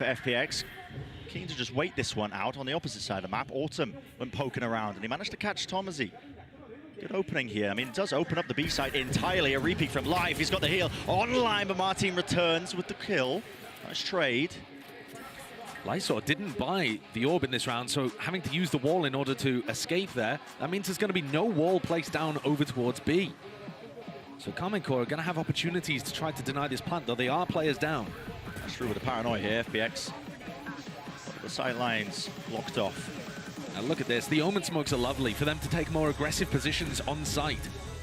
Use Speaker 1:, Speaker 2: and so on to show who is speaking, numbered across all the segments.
Speaker 1: for FPX. Keen to just wait this one out on the opposite side of the map. Autumn went poking around and he managed to catch Tomasi. Good opening here. I mean, it does open up the B side entirely. A repeat from Life. He's got the heal online, but Martin returns with the kill. Nice trade.
Speaker 2: Lysor didn't buy the orb in this round, so having to use the wall in order to escape there, that means there's going to be no wall placed down over towards B. So Karmine Corp are going to have opportunities to try to deny this plant, though they are players down.
Speaker 1: That's true with the paranoia here, FPX. The sight lines locked off.
Speaker 2: Now look at this, the Omen smokes are lovely for them to take more aggressive positions on site.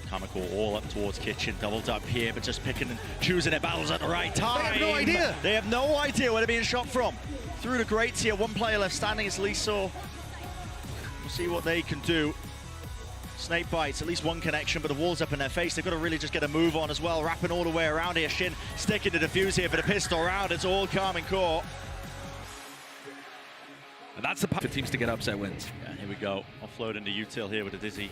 Speaker 1: Karmine Corp all up towards Kitchen, doubled up here, but just picking and choosing their battles at the right time.
Speaker 2: They have no idea.
Speaker 1: They have no idea where they're being shot from. Through the grates here, one player left standing, it's Lysor. We'll see what they can do. Snake bites, at least one connection, but the wall's up in their face. They've got to really just get a move on as well, wrapping all the way around here. Shin sticking the defuse here for the pistol round. It's all Karmine Corp.
Speaker 2: And that's the for teams to get upset wins.
Speaker 1: Yeah, here we go. Offload into util here with a Dizzy.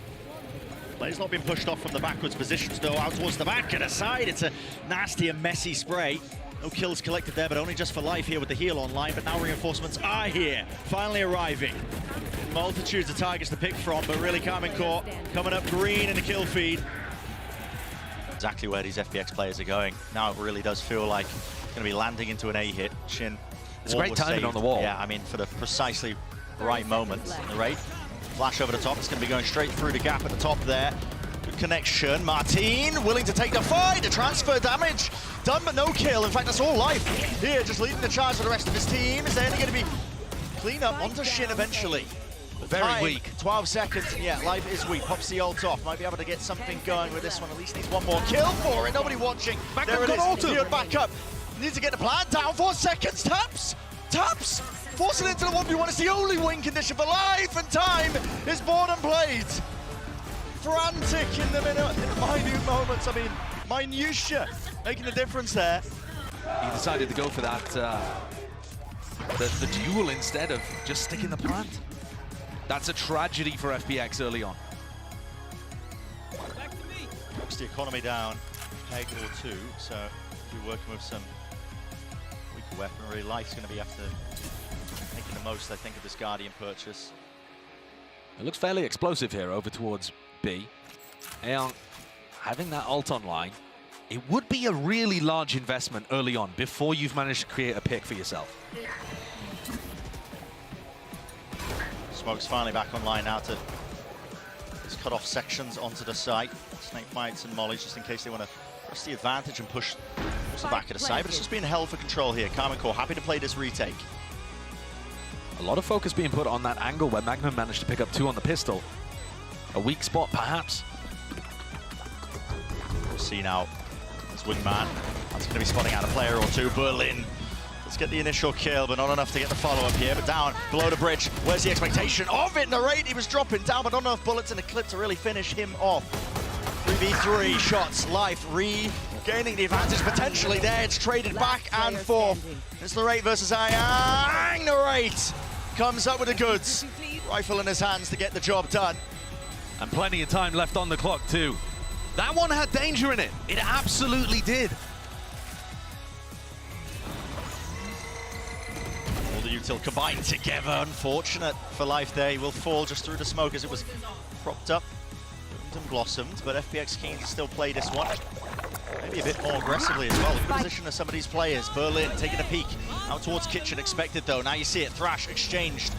Speaker 1: Play's not been pushed off from the backwards positions though, out towards the back and aside. It's a nasty and messy spray. No kills collected there, but only just for Life here with the heal online. But now reinforcements are here, finally arriving. Multitudes of targets to pick from, but really Karmine Corp coming up green in the kill feed. Exactly where these FPX players are going. Now it really does feel like it's going to be landing into an A hit. Shin.
Speaker 2: It's great timing on the wall.
Speaker 1: Yeah, I mean, for the precisely right moment. The rate. Flash over the top. It's going to be going straight through the gap at the top there. Good connection. Martin willing to take the fight. The transfer damage done, but no kill. In fact, that's all Life here, just leading the charge for the rest of his team. Is there only going to be clean up onto Shin eventually?
Speaker 2: Very weak.
Speaker 1: 12 seconds, and yeah, Life is weak. Pops the ult off. Might be able to get something going with this one. At least needs one more kill for it. Nobody watching. There it is. Here, back up. Needs to get the plan down. 4 seconds. Taps. Taps. Forcing into the 1v1. It's the only win condition for Life, and time is born and played. Frantic in the minute moments. I mean, minutia making the difference there.
Speaker 2: He decided to go for that the duel instead of just sticking the plant. That's a tragedy for FPX early on.
Speaker 1: Knocks the economy down, peg or two, so if you're working with some weaker weaponry, Life's going to be after making the most, I think, of this Guardian purchase.
Speaker 2: It looks fairly explosive here over towards B. Aeon having that ult online, it would be a really large investment early on before you've managed to create a pick for yourself.
Speaker 1: Smoke's finally back online now to just cut off sections onto the site. Snake bites and mollies just in case they want to press the advantage and push the back of the site. But it's just been held for control here. Karmine Corp happy to play this retake.
Speaker 2: A lot of focus being put on that angle where Magnum managed to pick up 2 on the pistol. A weak spot, perhaps.
Speaker 1: We'll see now. This wingman. That's going to be spotting out a player or two. Berlin. Let's get the initial kill, but not enough to get the follow-up here. But down below the bridge, where's the expectation of it? Narrate, he was dropping down, but not enough bullets in the clip to really finish him off. 3v3 shots, Life regaining the advantage potentially there. It's traded back and forth. It's Narrate versus Ayang. Narrate comes up with the goods. Rifle in his hands to get the job done.
Speaker 2: And plenty of time left on the clock too. That one had danger in it. It absolutely did.
Speaker 1: All the util combined together. Unfortunate for Life there. He will fall just through the smoke as it was propped up and blossomed. But FPX keen to still play this one. Maybe a bit more aggressively as well. Look at the position of some of these players. Berlin taking a peek out towards Kitchen. Expected though. Now you see it. Thrash exchanged.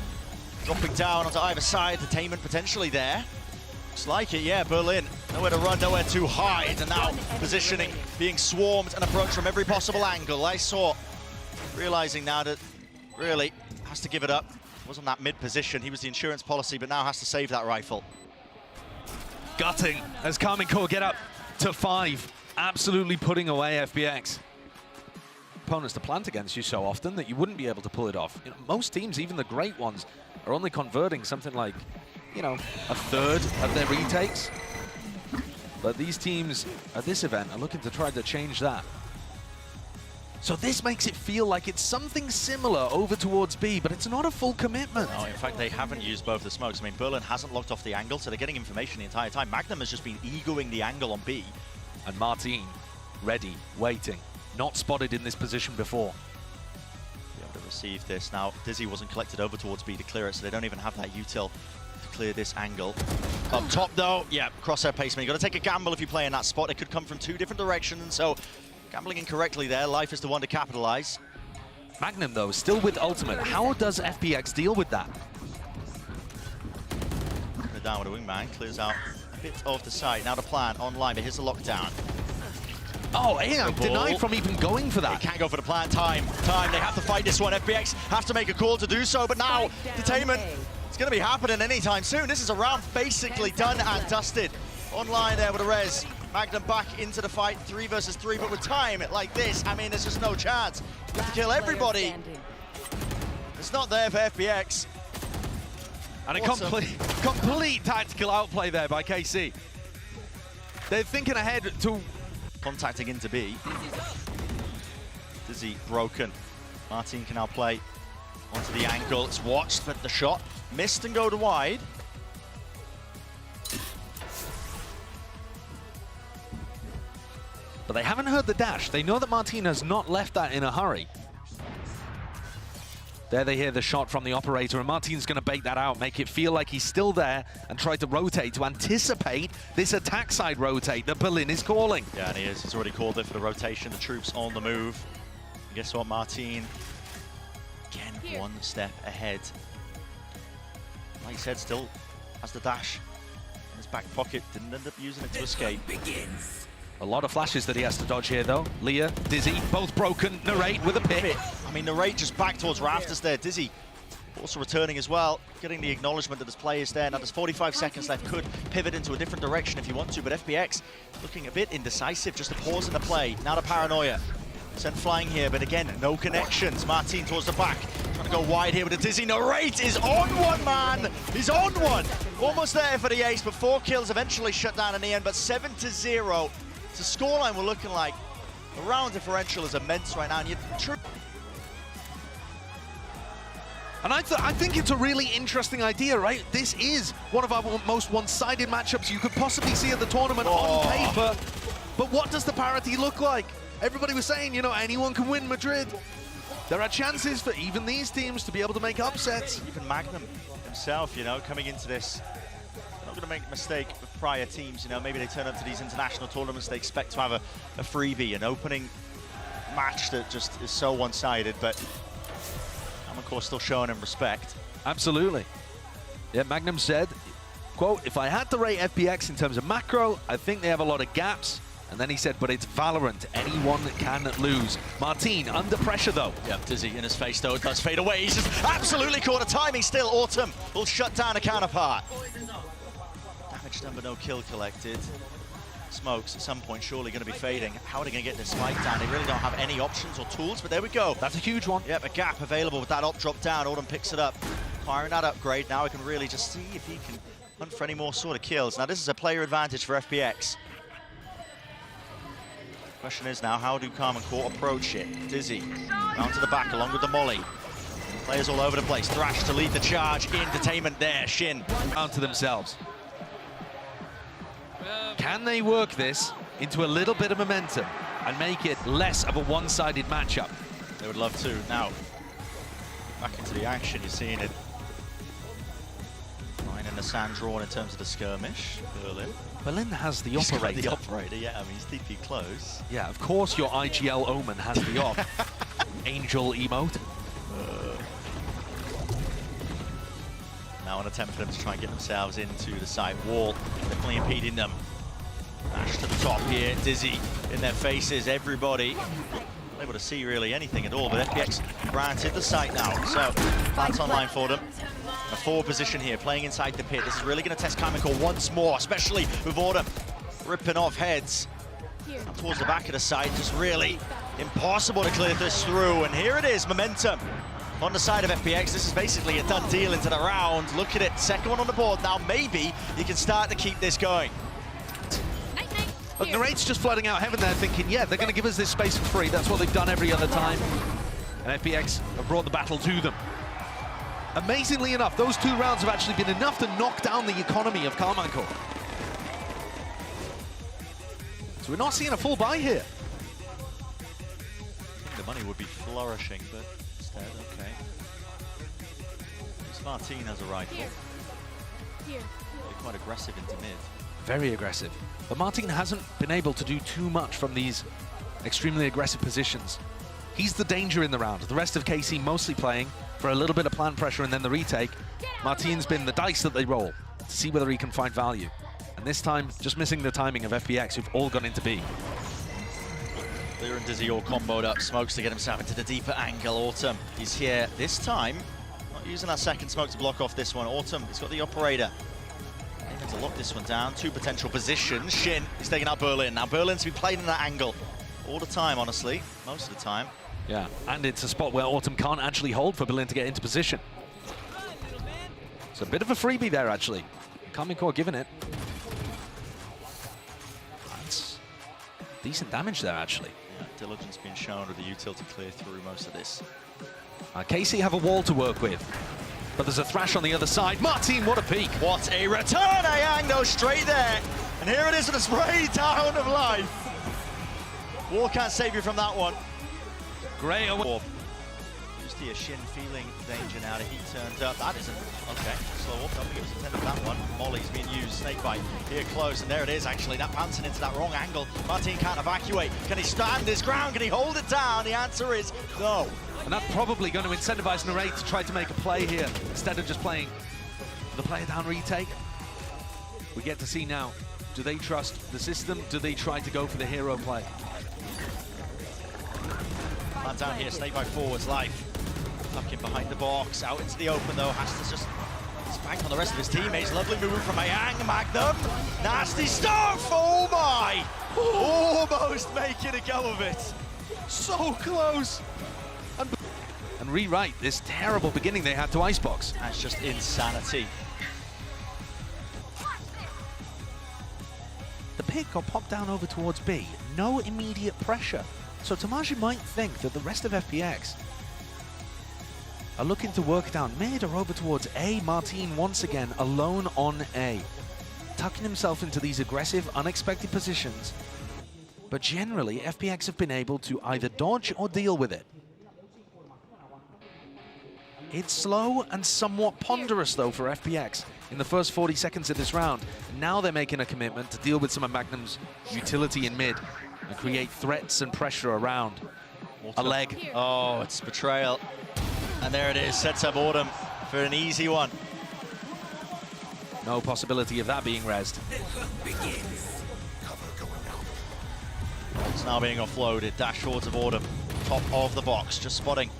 Speaker 1: Dropping down onto either side. Detainment potentially there. Looks like it, yeah. Berlin. Nowhere to run, nowhere to hide. And now positioning, being swarmed and approached from every possible angle. I saw, realizing now that really has to give it up. Was on that mid position. He was the insurance policy, but now has to save that rifle.
Speaker 2: Gutting as Karmine Corp get up to 5. Absolutely putting away FPX. Opponents to plant against you so often that you wouldn't be able to pull it off. You know, most teams, even the great ones, are only converting something like, you know, a third of their retakes. But these teams at this event are looking to try to change that. So this makes it feel like it's something similar over towards B, but it's not a full commitment.
Speaker 1: No, in fact, they haven't used both the smokes. I mean, Berlin hasn't locked off the angle, so they're getting information the entire time. Magnum has just been egoing the angle on B.
Speaker 2: And Martin, ready, waiting, not spotted in this position before.
Speaker 1: Be able to receive this. Now, Dizzy wasn't collected over towards B to clear it, so they don't even have that util to clear this angle. Up top, though, yeah, crosshair placement. You've got to take a gamble if you play in that spot. It could come from two different directions, so gambling incorrectly there. Life is the one to capitalize.
Speaker 2: Magnum, though, still with ultimate. How does FPX deal with that?
Speaker 1: Down with a wingman, clears out a bit of the site. Now the plan online, but here's the lockdown.
Speaker 2: Oh, yeah, denied from even going for that.
Speaker 1: They can't go for the plan. Time. They have to fight this one. FPX have to make a call to do so, but now detainment is going to be happening anytime soon. This is a round basically done and dusted. Online there with a res. Magnum back into the fight, 3 versus 3, but with time like this, I mean, there's just no chance. You have to kill everybody. It's not there for FPX.
Speaker 2: And a complete tactical outplay there by KC. They're thinking ahead to...
Speaker 1: Contacting into B. Dizzy broken. Martin can now play onto the ankle. It's watched, but the shot missed and go to wide.
Speaker 2: But they haven't heard the dash. They know that Martin has not left that in a hurry. There they hear the shot from the operator, and Martin's going to bait that out, make it feel like he's still there, and try to rotate to anticipate this attack side rotate that Berlin is calling.
Speaker 1: Yeah, and he is. He's already called it for the rotation. The troops on the move. And guess what, Martin? Again, one step ahead. Like you said, still has the dash in his back pocket. Didn't end up using it to escape.
Speaker 2: A lot of flashes that he has to dodge here, though. Leah, Dizzy, both broken. Narrate with a pick.
Speaker 1: I mean, Narrate just back towards rafters there. Dizzy also returning as well, getting the acknowledgement that his play is there. Now there's 45 seconds left. Could pivot into a different direction if you want to, but FPX looking a bit indecisive. Just a pause in the play. Now the paranoia. Sent flying here, but again, no connections. Martin towards the back. Trying to go wide here with a Dizzy. Narrate is on one, man. He's on one. Almost there for the ace, but 4 kills eventually shut down in the end, but 7-0. The scoreline we're looking like. The round differential is immense right now, and
Speaker 2: And I think it's a really interesting idea, right? This is one of our most one-sided matchups you could possibly see at the tournament on paper. But what does the parity look like? Everybody was saying, you know, anyone can win Madrid. There are chances for even these teams to be able to make upsets.
Speaker 1: Even Magnum himself, you know, coming into this, they're not going to make a mistake with prior teams. You know, maybe they turn up to these international tournaments, they expect to have a freebie, an opening match that just is so one-sided, but I'm, of course, still showing him respect.
Speaker 2: Absolutely. Yeah, Magnum said, quote, if I had to rate FPX in terms of macro, I think they have a lot of gaps. And then he said, but it's Valorant. Anyone can lose. Martin, under pressure, though.
Speaker 1: Yep, Dizzy in his face, though. It does fade away. He's just absolutely caught a timing still. Autumn will shut down a counterpart. Damage done, but no kill collected. Smokes at some point surely going to be fading. How are they going to get this spike down? They really don't have any options or tools, but there we go.
Speaker 2: That's a huge one.
Speaker 1: Yep, a gap available with that op drop down. Autumn picks it up. Acquiring that upgrade. Now we can really just see if he can hunt for any more sort of kills. Now this is a player advantage for FPX. Question is now, how do Carmen Court approach it? Dizzy, round to the back along with the molly. Players all over the place. Thrash to lead the charge. Entertainment there. Shin.
Speaker 2: Down to themselves. Can they work this into a little bit of momentum and make it less of a one-sided matchup?
Speaker 1: They would love to. Now, back into the action. You're seeing it. Line in the sand drawn in terms of the skirmish.
Speaker 2: Berlin has the operator.
Speaker 1: The operator, yeah, I mean, he's TP close.
Speaker 2: Yeah, of course your IGL Omen has the op. Angel emote.
Speaker 1: Now an attempt for them to try and get themselves into the side wall. Definitely impeding them. Dash to the top here, Dizzy in their faces, everybody. Not able to see really anything at all, but FPX granted the site now. So, plans online for them. A forward position here, playing inside the pit. This is really going to test Chemical once more, especially with Autumn ripping off heads. Up towards the back of the site, just really impossible to clear this through. And here it is, momentum on the side of FPX. This is basically a done deal into the round. Look at it, second one on the board. Now maybe you can start to keep this going.
Speaker 2: Look, Narrate's just flooding out heaven there thinking, yeah, they're going to give us this space for free. That's what they've done every other time. And FPX have brought the battle to them. Amazingly enough, those 2 rounds have actually been enough to knock down the economy of Carmichael. So we're not seeing a full buy here.
Speaker 1: I think the money would be flourishing, but instead, okay. This Martin has a rifle.
Speaker 3: Here.
Speaker 1: They're quite aggressive into mid.
Speaker 2: Very aggressive. But Martin hasn't been able to do too much from these extremely aggressive positions. He's the danger in the round. The rest of KC mostly playing for a little bit of plant pressure and then the retake. Martin's been the dice that they roll to see whether he can find value. And this time, just missing the timing of FPX, who've all gone into B.
Speaker 1: Clear and Dizzy all comboed up. Smokes to get himself into the deeper angle. Autumn, he's here this time. Not using that second smoke to block off this one. Autumn, he's got the operator. Aiming to lock this one down. Two potential positions. Shin, he's taking out Berlin. Now Berlin's been playing in that angle all the time, honestly. Most of the time.
Speaker 2: Yeah, and it's a spot where Autumn can't actually hold for Berlin to get into position. It's a bit of a freebie there, actually. Karmine Core giving it. That's decent damage there, actually.
Speaker 1: Yeah, diligence being shown with the util to clear through most of this.
Speaker 2: KC have a wall to work with, but there's a thrash on the other side. Martin, what a peek.
Speaker 1: What a return, Ayang, no, straight there. And here it is with a spray down of life. War can't save you from that one.
Speaker 2: Great away.
Speaker 1: Just here, Shin feeling danger now. The heat turned up. That isn't okay. Slow up. Don't think it was intended for that one. Molly's being used. Snakebite here close, and there it is. Actually, that bouncing into that wrong angle. Martin can't evacuate. Can he stand his ground? Can he hold it down? The answer is no.
Speaker 2: And that's probably going to incentivize Narrate to try to make a play here instead of just playing the player down retake. We get to see now. Do they trust the system? Do they try to go for the hero play?
Speaker 1: Man down here, Snakebite forwards, Life. Tucking behind the box, out into the open though. Has to just spank on the rest of his teammates. Lovely movement from Ayang. Magnum. Nasty stuff! Oh my! Almost making a go of it.
Speaker 2: So close! And rewrite this terrible beginning they had to Icebox.
Speaker 1: That's just insanity.
Speaker 2: The pick got popped down over towards B. No immediate pressure. So Tamaji might think that the rest of FPX are looking to work down mid or over towards A. Martin once again alone on A, tucking himself into these aggressive, unexpected positions. But generally, FPX have been able to either dodge or deal with it. It's slow and somewhat ponderous though for FPX in the first 40 seconds of this round. Now they're making a commitment to deal with some of Magnum's utility in mid and create threats and pressure around. A leg.
Speaker 1: Oh, it's betrayal. And there it is, sets up Autumn for an easy one.
Speaker 2: No possibility of that being rezzed.
Speaker 1: It's now being offloaded, dash towards of Autumn. Top of the box, just spotting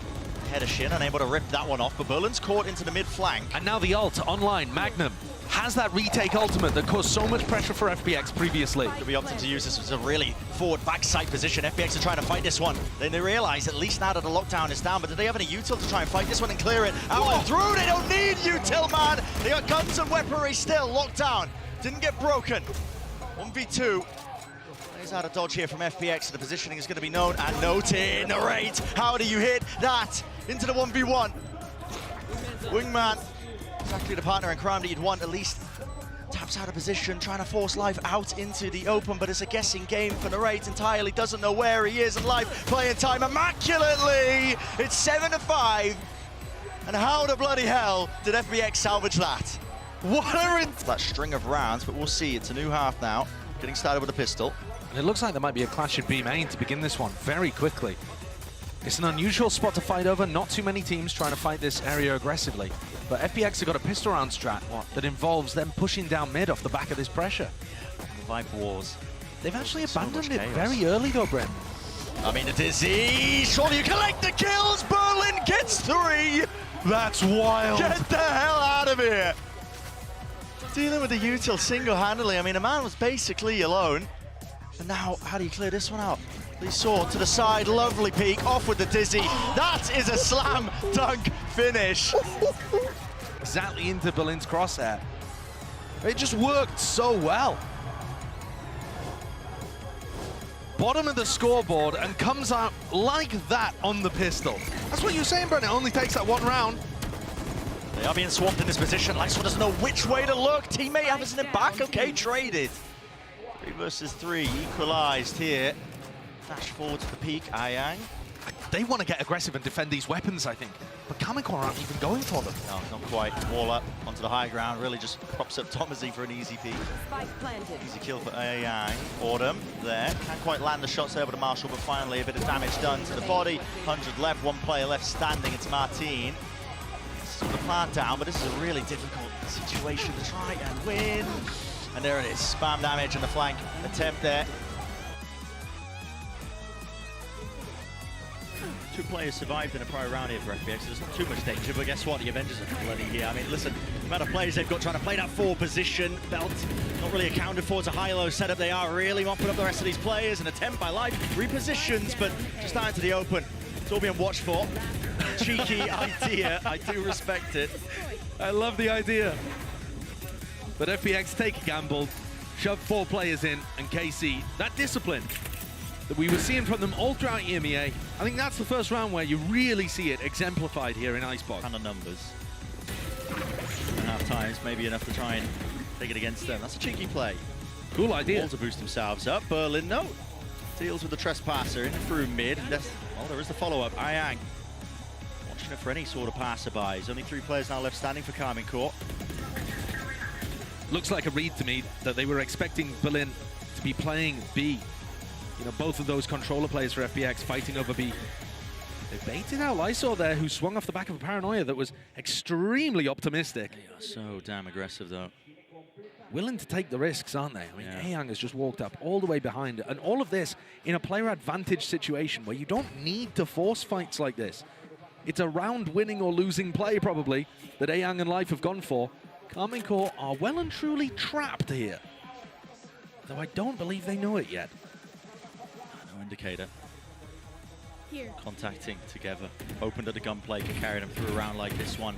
Speaker 1: head of Shin, unable to rip that one off, but Berlin's caught into the mid flank.
Speaker 2: And now the ult online, Magnum has that retake ultimate that caused so much pressure for FPX previously.
Speaker 1: Could be opting to use this as a really forward backside position. FPX are trying to fight this one. Then they realize, at least now that the lockdown is down, but do they have any util to try and fight this one and clear it? Out and through, they don't need util, man! They got guns and weaponry still, lockdown. Didn't get broken. 1v2. There's out of dodge here from FPX, the positioning is going to be known and noted. Narrate, how do you hit that into the 1v1? Wingman, exactly the partner in crime that you'd want, at least taps out of position, trying to force Life out into the open, but it's a guessing game for Narrate entirely, doesn't know where he is, and Life playing time immaculately. It's 7-5, and how the bloody hell did FPX salvage that? What a that string of rounds, but we'll see. It's a new half now, getting started with a pistol.
Speaker 2: And it looks like there might be a clash in B main to begin this one very quickly. It's an unusual spot to fight over, not too many teams trying to fight this area aggressively. But FPX have got a pistol round strat that involves them pushing down mid off the back of this pressure.
Speaker 1: The Viper Wars.
Speaker 2: They've actually
Speaker 1: So
Speaker 2: abandoned
Speaker 1: much
Speaker 2: it
Speaker 1: chaos.
Speaker 2: very early though, Brent.
Speaker 1: I mean, the Dizzy, surely you collect the kills, Berlin gets 3!
Speaker 2: That's wild.
Speaker 1: Get the hell out of here! Dealing with the util single-handedly, I mean, the man was basically alone. And now, how do you clear this one out? Lee Sword to the side, lovely peek, off with the Dizzy. That is a slam dunk finish.
Speaker 2: Exactly into Berlin's crosshair. It just worked so well. Bottom of the scoreboard and comes out like that on the pistol. That's what you were saying, Brent. It only takes that one round.
Speaker 1: They are being swamped in this position. Lightsword doesn't know which way to look. Teammate hammers in it back. Okay, traded. 3 versus 3, equalized here. Dash forward to the peak, Ayang.
Speaker 2: They want to get aggressive and defend these weapons, I think. But Kamikor aren't even going for them.
Speaker 1: No, not quite. Wall up onto the high ground. Really just props up Thomasy for an easy peek. Easy kill for AI. Autumn there. Can't quite land the shots there with a Marshall, but finally a bit of damage done to the body. 100 left, one player left standing. It's Martin. Sort the plant down, but this is a really difficult situation to try and win. And there it is. Spam damage on the flank attempt there. 2 players survived in a prior round here for FPX, so there's not too much danger, but guess what? The Avengers are bloody here. I mean, listen, the amount of players they've got trying to play that forward position, belt not really accounted for. It's a high-low setup. They are really mopping up the rest of these players. An attempt by Life, repositions, but just out into the open. It's all being watched for. Cheeky idea, I do respect it.
Speaker 2: I love the idea. But FPX take a gamble, shove 4 players in, and KC, that discipline that we were seeing from them all throughout EMEA, I think that's the first round where you really see it exemplified here in Icebox.
Speaker 1: And the numbers. 2.5 times, maybe enough to try and take it against them. That's a cheeky play.
Speaker 2: Cool idea.
Speaker 1: All to boost themselves up. Berlin, no. Deals with the trespasser in through mid. Well, there is the follow-up. Ayang watching it for any sort of passerbys. Only 3 players now left standing for Carmine Court.
Speaker 2: Looks like a read to me that they were expecting Berlin to be playing B. You know, both of those controller players for FPX fighting over B. They baited out Lysor there, who swung off the back of a paranoia that was extremely optimistic.
Speaker 1: They are so damn aggressive, though.
Speaker 2: Willing to take the risks, aren't they? I mean,
Speaker 1: yeah.
Speaker 2: Ayang has just walked up all the way behind. And all of this in a player advantage situation where you don't need to force fights like this. It's a round winning or losing play, probably, that Ayang and Life have gone for. Carmine Court are well and truly trapped here. Though I don't believe they know it yet.
Speaker 1: No indicator.
Speaker 3: Here.
Speaker 1: Contacting together. Opened at the gunplay, can carry them through a round like this one.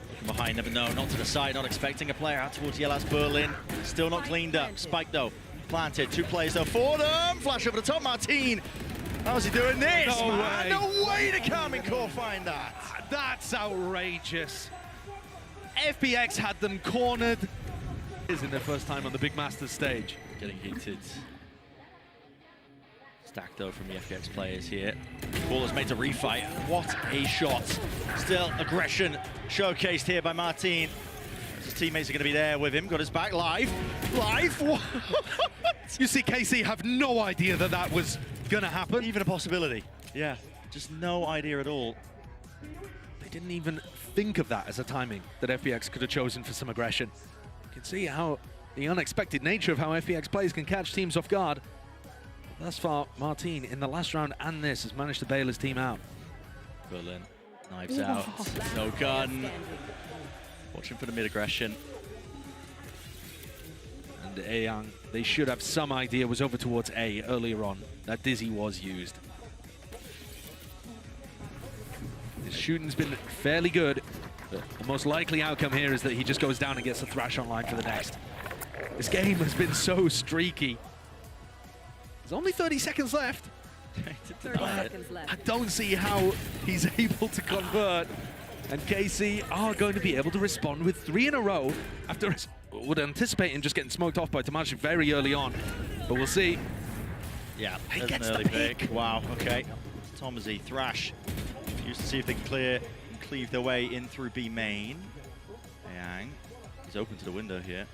Speaker 1: Looking behind them, but no, not to the side, not expecting a player out towards Yellow. Berlin. Still not cleaned up. Spike though. Planted. 2 players though for them. Flash over the top. Martin. How's he doing this?
Speaker 2: No
Speaker 1: man?
Speaker 2: way.
Speaker 1: No way to Carmine Court find that.
Speaker 2: That's outrageous. FPX had them cornered. Is in their first time on the Big Masters stage.
Speaker 1: Getting heated. Stack though from the FPX players here. Ball is made to refight. What a shot. Still aggression showcased here by Martin. His teammates are going to be there with him. Got his back. Live. What?
Speaker 2: You see KC have no idea that that was going to happen.
Speaker 1: Even a possibility. Yeah. Just no idea at all.
Speaker 2: They didn't even think of that as a timing that FPX could have chosen for some aggression. You can see how the unexpected nature of how FPX plays can catch teams off guard. Thus far, Martin, in the last round and this, has managed to bail his team out.
Speaker 1: Berlin, knives out, no gun. Watching for the mid-aggression.
Speaker 2: And Ayang, they should have some idea, was over towards A earlier on. That Dizzy was used. His shooting's been fairly good. But the most likely outcome here is that he just goes down and gets the Thrash online for the next. This game has been so streaky. There's only 30 seconds left.
Speaker 3: 30 seconds left.
Speaker 2: I don't see how he's able to convert. And KC are going to be able to respond with 3 in a row after would anticipate him just getting smoked off by Tamashi very early on. But we'll see.
Speaker 1: Yeah,
Speaker 2: He
Speaker 1: there's
Speaker 2: gets
Speaker 1: an
Speaker 2: the
Speaker 1: early
Speaker 2: pick.
Speaker 1: pick. Wow, okay. Thomasy, Thrash. Used to see if they can clear and cleave their way in through B main. Yang. He's open to the window here.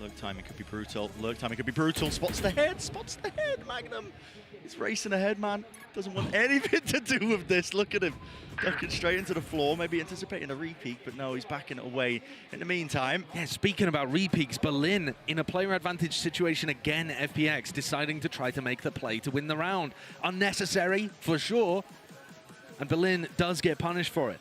Speaker 1: Lurk timing could be brutal. Lurk timing could be brutal. Spots the head. Spots the head. Magnum. He's racing ahead, man. Doesn't want anything to do with this. Look at him. Ducking straight into the floor. Maybe anticipating a repeat, but no, he's backing it away. In the meantime.
Speaker 2: Yeah, speaking about repeaks, Berlin in a player advantage situation again, FPX deciding to try to make the play to win the round. Unnecessary, for sure. And Berlin does get punished for it.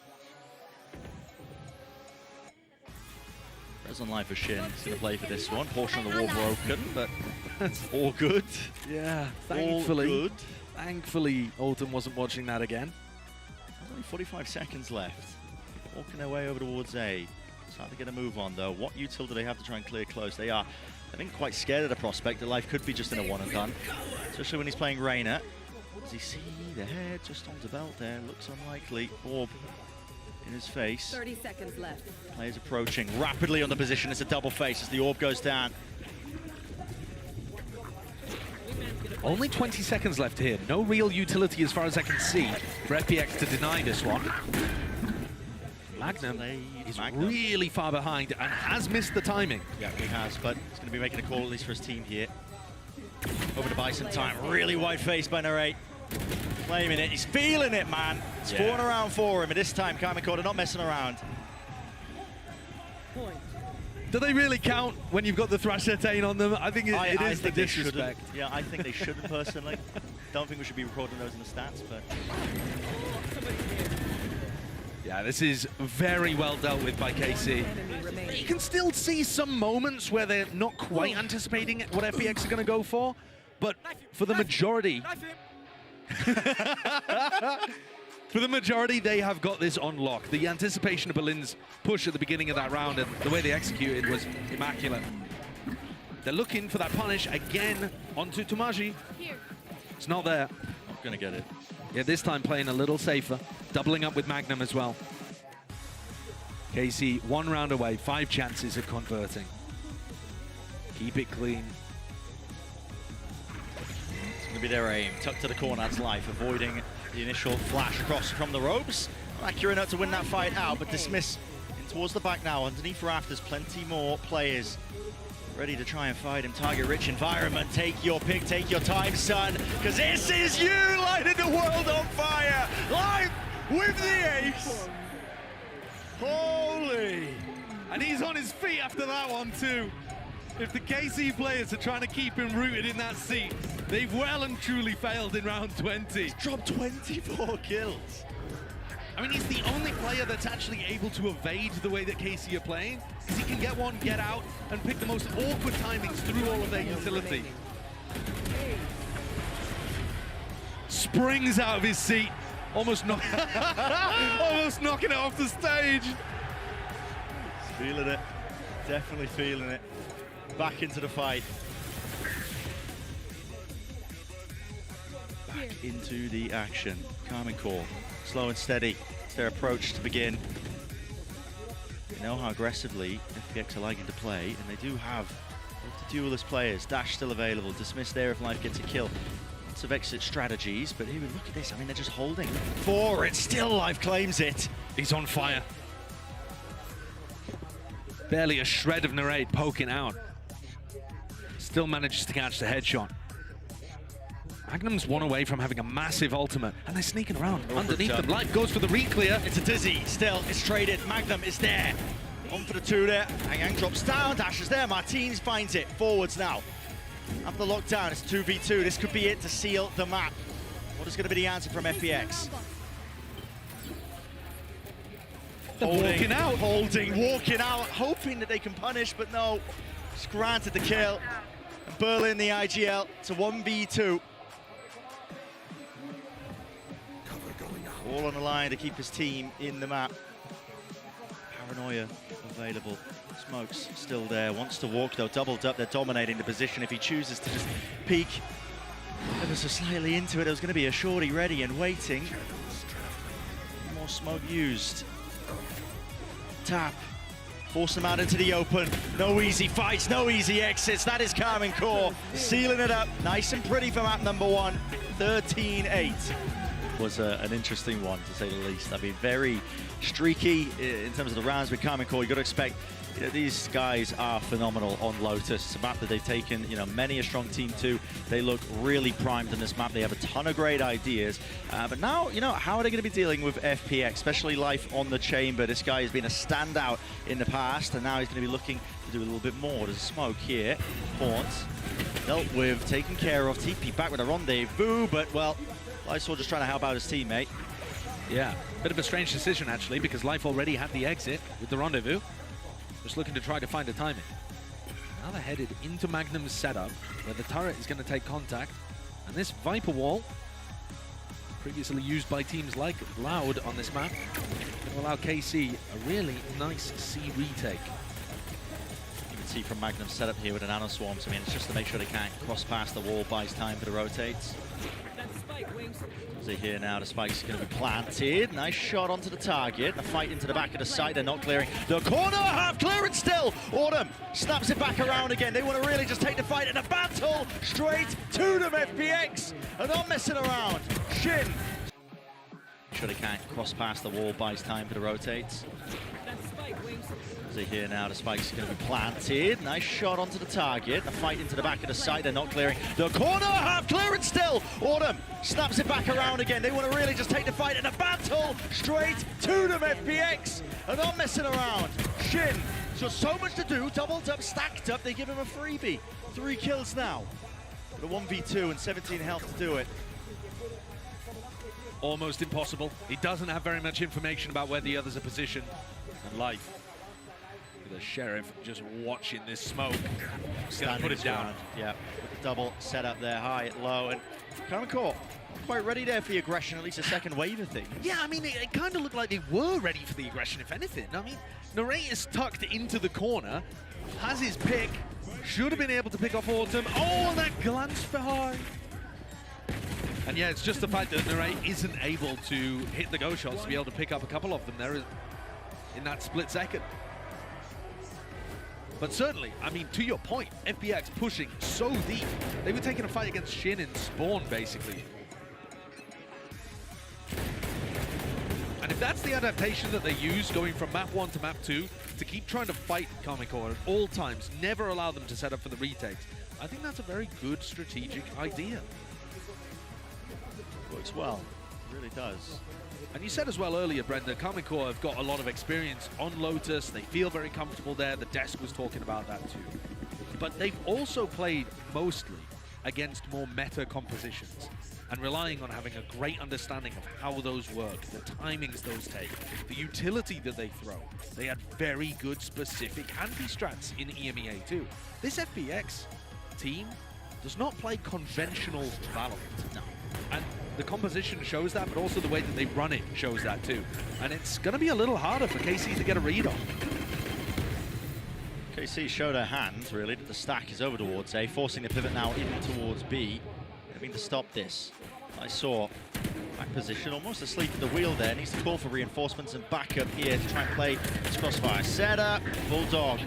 Speaker 1: Res on Life for Shin. He's going to play for this one. Portion of the wall broken, but that's all good.
Speaker 2: Yeah, thankfully.
Speaker 1: All good.
Speaker 2: Thankfully, Autumn wasn't watching that again.
Speaker 1: There's only 45 seconds left. Walking their way over towards A. Starting to get a move on, though. What util do they have to try and clear close? They are, I think, quite scared of the prospect that Life could be just in a one and done. Especially when he's playing Reyna. Does he see the head just on the belt there? Looks unlikely. Orb in his face.
Speaker 3: 30 seconds left.
Speaker 1: Players approaching rapidly on the position. It's a double face as the orb goes down.
Speaker 2: Only 20 seconds left here. No real utility as far as I can see for FPX to deny this one. Magnum is really far behind and has missed the timing.
Speaker 1: Yeah, he has, but he's going to be making a call at least for his team here. Over to buy some time. Really wide-faced by Narrate. Claiming it. He's feeling it, man. It's falling around for him, and this time Karmine Corp not messing around.
Speaker 2: Do they really count when you've got the Thrasher Tain on them? I think it is the disrespect.
Speaker 1: Yeah, I think they shouldn't personally. Don't think we should be recording those in the stats, but...
Speaker 2: Yeah, this is very well dealt with by KC. You can still see some moments where they're not quite anticipating what FPX are going to go for, but for the majority... For the majority, they have got this on lock. The anticipation of Berlin's push at the beginning of that round and the way they executed was immaculate. They're looking for that punish again onto Tomaji. It's not there.
Speaker 1: Not gonna get it.
Speaker 2: Yeah, this time playing a little safer, doubling up with Magnum as well. KC 1 round away, 5 chances of converting. Keep it clean.
Speaker 1: It's gonna be their aim. Tucked to the corner, that's Life, avoiding the initial flash across from the ropes. Accurate enough to win that fight out, but Dismiss in towards the back now. Underneath rafters, plenty more players ready to try and fight him. Target-rich environment. Take your pick, take your time, son, because this is you lighting the world on fire. Life with the ace. Holy.
Speaker 2: And he's on his feet after that one too. If the KC players are trying to keep him rooted in that seat, they've well and truly failed in round 20.
Speaker 1: He's dropped 24 kills.
Speaker 2: I mean, he's the only player that's actually able to evade the way that KC are playing, because he can get one, get out, and pick the most awkward timings through all of their utility. Springs out of his seat, almost knocking it off the stage.
Speaker 1: Feeling it, definitely feeling it. Back into the fight. Back into the action. Karmine Corp, slow and steady. It's their approach to begin. They know how aggressively FPX are liking to play, and they do have the duelist players. Dash still available. Dismiss there if Life gets a kill. Lots of exit strategies, but here, look at this. I mean, they're just holding for it. Still Life claims it.
Speaker 2: He's on fire. Barely a shred of Narrate poking out. Still manages to catch the headshot. Magnum's one away from having a massive ultimate, and they're sneaking around underneath them. Life goes for the re-clear.
Speaker 1: It's a Dizzy, still, it's traded. Magnum is there. On for the 2 there. Yang drops down, Dash is there. Martins finds it. Forwards now. After the lockdown, it's 2v2. This could be it to seal the map. What is going to be the answer from FPX?
Speaker 2: Walking out.
Speaker 1: Holding, walking out, hoping that they can punish, but no. Just granted the kill. And Berlin, the IGL, to 1v2. All on the line to keep his team in the map. Paranoia available. Smoke's still there. Wants to walk though. Doubled up. They're dominating the position. If he chooses to just peek ever so slightly into it, there's going to be a shorty ready and waiting. More smoke used. Tap. Force them out into the open. No easy fights, no easy exits. That is Karmine Corp sealing it up. Nice and pretty for map number 1. 13-8. Was an interesting one, to say the least. I mean, very streaky in terms of the rounds with Karmine Corp. You've got to expect, you know, these guys are phenomenal on Lotus. It's a map that they've taken, you know, many a strong team to. They look really primed in this map. They have a ton of great ideas. But now, you know, how are they going to be dealing with FPX, especially Life on the chamber? This guy has been a standout in the past, and now he's going to be looking to do a little bit more. There's smoke here. Haunts dealt with, taken care of. TP back with a rendezvous, but, well, Life's just trying to help out his teammate.
Speaker 2: Yeah, bit of a strange decision, actually, because Life already had the exit with the rendezvous. Just looking to try to find a timing. Now they're headed into Magnum's setup, where the turret is going to take contact. And this Viper wall, previously used by teams like Loud on this map, going to allow KC a really nice C retake.
Speaker 1: You can see from Magnum's setup here with an Nano Swarms. I mean, it's just to make sure they can't cross past the wall, buys time for the rotates. See here now, the spike's going to be planted. Nice shot onto the target. The fight into the back of the site. They're not clearing the corner. Half clearance still. Autumn snaps it back around again. They want to really just take the fight in a battle. Straight to them, FPX. And not messing around. Shin. Sure they can't cross past the wall, buys time for the rotates. See here now, the spike's going to be planted. Nice shot onto the target. The fight into the back of the site. They're not clearing the corner. Half clearance still. Autumn snaps it back around again. They want to really just take the fight in a battle. Straight to them, FPX. And not messing around. Shin. So much to do. Doubled up, stacked up. They give him a freebie. 3 kills now. But a 1v2 and 17 health to do it.
Speaker 2: Almost impossible. He doesn't have very much information about where the others are positioned. And life. The sheriff just watching this smoke. Gonna put it down.
Speaker 1: Yeah, with the double set up there, high, low, and Court quite ready there for the aggression, at least a second wave of things.
Speaker 2: Yeah, I mean, it kind of looked like they were ready for the aggression, if anything. I mean, Narrate is tucked into the corner, has his pick, should have been able to pick off Autumn. Oh, that glance for high. And yeah, it's just the fact that Narrate isn't able to hit the go shots to be able to pick up a couple of them there in that split second. But certainly, I mean, to your point, FPX pushing so deep. They were taking a fight against Shin in Spawn, basically. And if that's the adaptation that they use, going from map 1 to map 2, to keep trying to fight Core at all times, never allow them to set up for the retakes, I think that's a very good strategic idea.
Speaker 1: Works well, it really does.
Speaker 2: And you said as well earlier, Brenda, Core have got a lot of experience on Lotus. They feel very comfortable there. The desk was talking about that too. But they've also played mostly against more meta compositions and relying on having a great understanding of how those work, the timings those take, the utility that they throw. They had very good specific anti-strats in EMEA too. This FPX team does not play conventional Valorant.
Speaker 1: No.
Speaker 2: And the composition shows that, but also the way that they run it shows that too. And it's going to be a little harder for KC to get a read on.
Speaker 1: KC showed her hand, really, that the stack is over towards A, forcing the pivot now in towards B. They mean to stop this. I saw back position, almost asleep at the wheel there. Needs to call for reinforcements and backup here to try and play this crossfire. Setup, Bulldog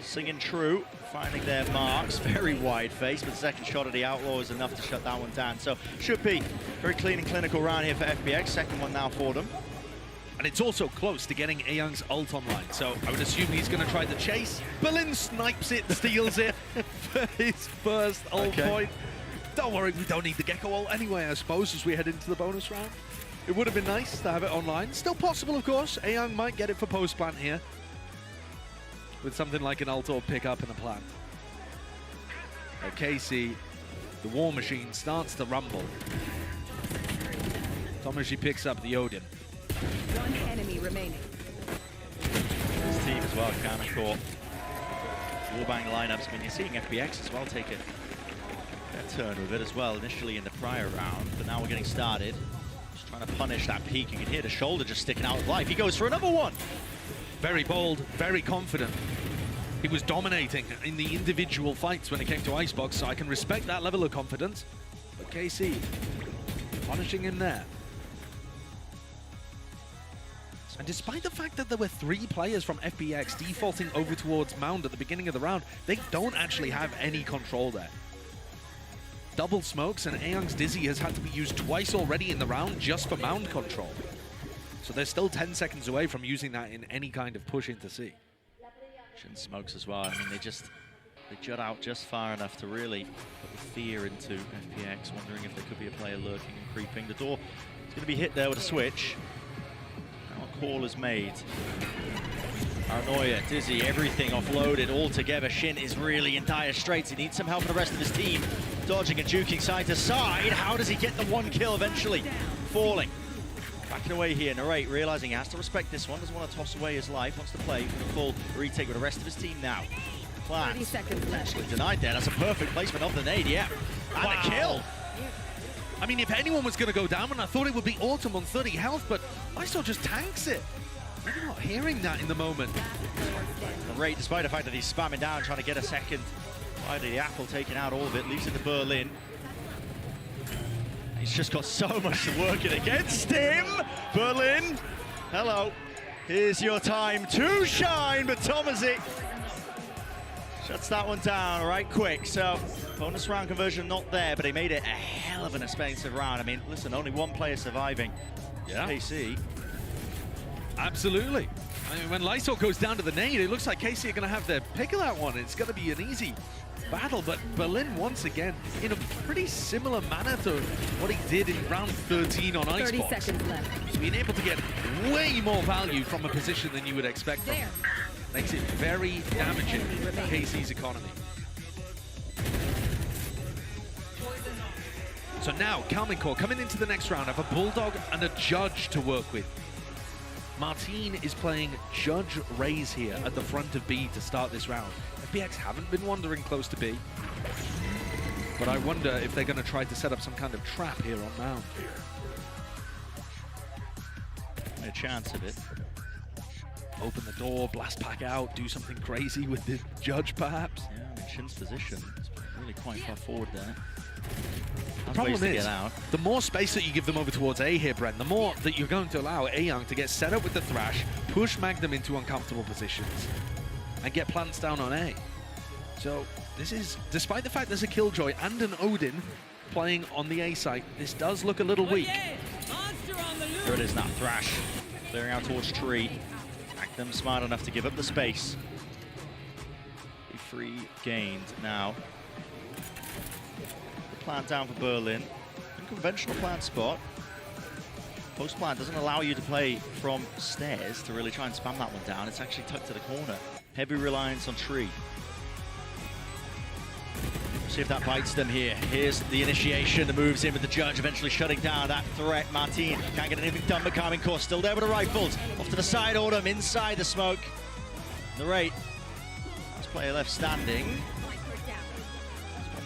Speaker 1: singing true, finding their marks. Very wide face, but the second shot of the Outlaw is enough to shut that one down. So should be very clean and clinical round here for FPX. Second one now for them.
Speaker 2: And it's also close to getting Ayoung's ult online, so I would assume he's going to try the chase. Berlin snipes it, steals it for his first ult point. Don't worry, we don't need the Gecko ult anyway, I suppose, as we head into the bonus round. It would have been nice to have it online. Still possible, of course. Ayoung might get it for post-plant here, with something like an ult or pick up in the plant. KC, the War Machine, starts to rumble. Tomashi picks up the Odin.
Speaker 3: One enemy remaining.
Speaker 1: This team as well, Core. Warbang lineups. I mean, you're seeing FPX as well take a turn with it as well, initially in the prior round, but now we're getting started. Just trying to punish that peak. You can hear the shoulder just sticking out of life. He goes for another one.
Speaker 2: Very bold, very confident. He was dominating in the individual fights when it came to Icebox, so I can respect that level of confidence. But KC, punishing him there. And despite the fact that there were 3 players from FPX defaulting over towards Mound at the beginning of the round, they don't actually have any control there. Double smokes, and Ayoung's Dizzy has had to be used twice already in the round just for Mound control. So they're still 10 seconds away from using that in any kind of push into C.
Speaker 1: Shin smokes as well. I mean, they jut out just far enough to really put the fear into FPX, wondering if there could be a player lurking and creeping. The door is going to be hit there with a switch. Now a call is made. Paranoia, Dizzy, everything offloaded all together. Shin is really in dire straits. He needs some help from the rest of his team. Dodging and juking side to side. How does he get the 1 kill eventually? Falling. Backing away here, Narrate realizing he has to respect this one, doesn't want to toss away his life, wants to play for the full retake with the rest of his team now. Plant.
Speaker 3: 30 seconds left.
Speaker 1: Denied there, that's a perfect placement of the nade, yeah. And a kill!
Speaker 2: I mean, if anyone was going to go down, and I thought it would be Autumn on 30 health, but Iso just tanks it. Maybe not hearing that in the moment.
Speaker 1: Narrate, despite the fact that he's spamming down, trying to get a second. Why the Apple taking out all of it, leaves it to Berlin. He's just got so much to work it against him. Berlin, hello. Here's your time to shine, but Tomasi shuts that one down right quick. So bonus round conversion not there, but he made it a hell of an expensive round. I mean, listen, only one player surviving.
Speaker 2: Yeah.
Speaker 1: KC.
Speaker 2: Absolutely. I mean, when Lysol goes down to the nade, it looks like KC are going to have their pick of that one. It's going to be an easy battle, but Berlin once again in a pretty similar manner to what he did in round 13 on
Speaker 3: 30
Speaker 2: Icebox.
Speaker 3: seconds left.
Speaker 2: Being able to get way more value from a position than you would expect from him. Makes it very damaging to KC's economy. So now, Karmine Corp coming into the next round have a Bulldog and a Judge to work with. Martin is playing Judge Raze here at the front of B to start this round. FPX haven't been wandering close to B, but I wonder if they're going to try to set up some kind of trap here on Mound.
Speaker 1: A chance of it.
Speaker 2: Open the door, blast pack out, do something crazy with the Judge perhaps.
Speaker 1: Yeah, I mean, Shin's position is really quite far forward there.
Speaker 2: The problem is, the more space that you give them over towards A here, Brent, the more that you're going to allow A-Young to get set up with the Thrash, push Magnum into uncomfortable positions, and get plants down on A. So this is, despite the fact there's a Killjoy and an Odin playing on the A site, this does look a little weak.
Speaker 1: Here it is now, Thrash clearing out towards tree. Magnum smart enough to give up the space. Free gained now. Plant down for Berlin. Unconventional plant spot. Post plant doesn't allow you to play from stairs to really try and spam that one down. It's actually tucked to the corner. Heavy reliance on tree. See if that bites them here. Here's the initiation, the moves in with the Judge, eventually shutting down that threat. Martin can't get anything done, but Karmine Corp still there with the rifles. Off to the side, Autumn inside the smoke. The rate. Last player left standing.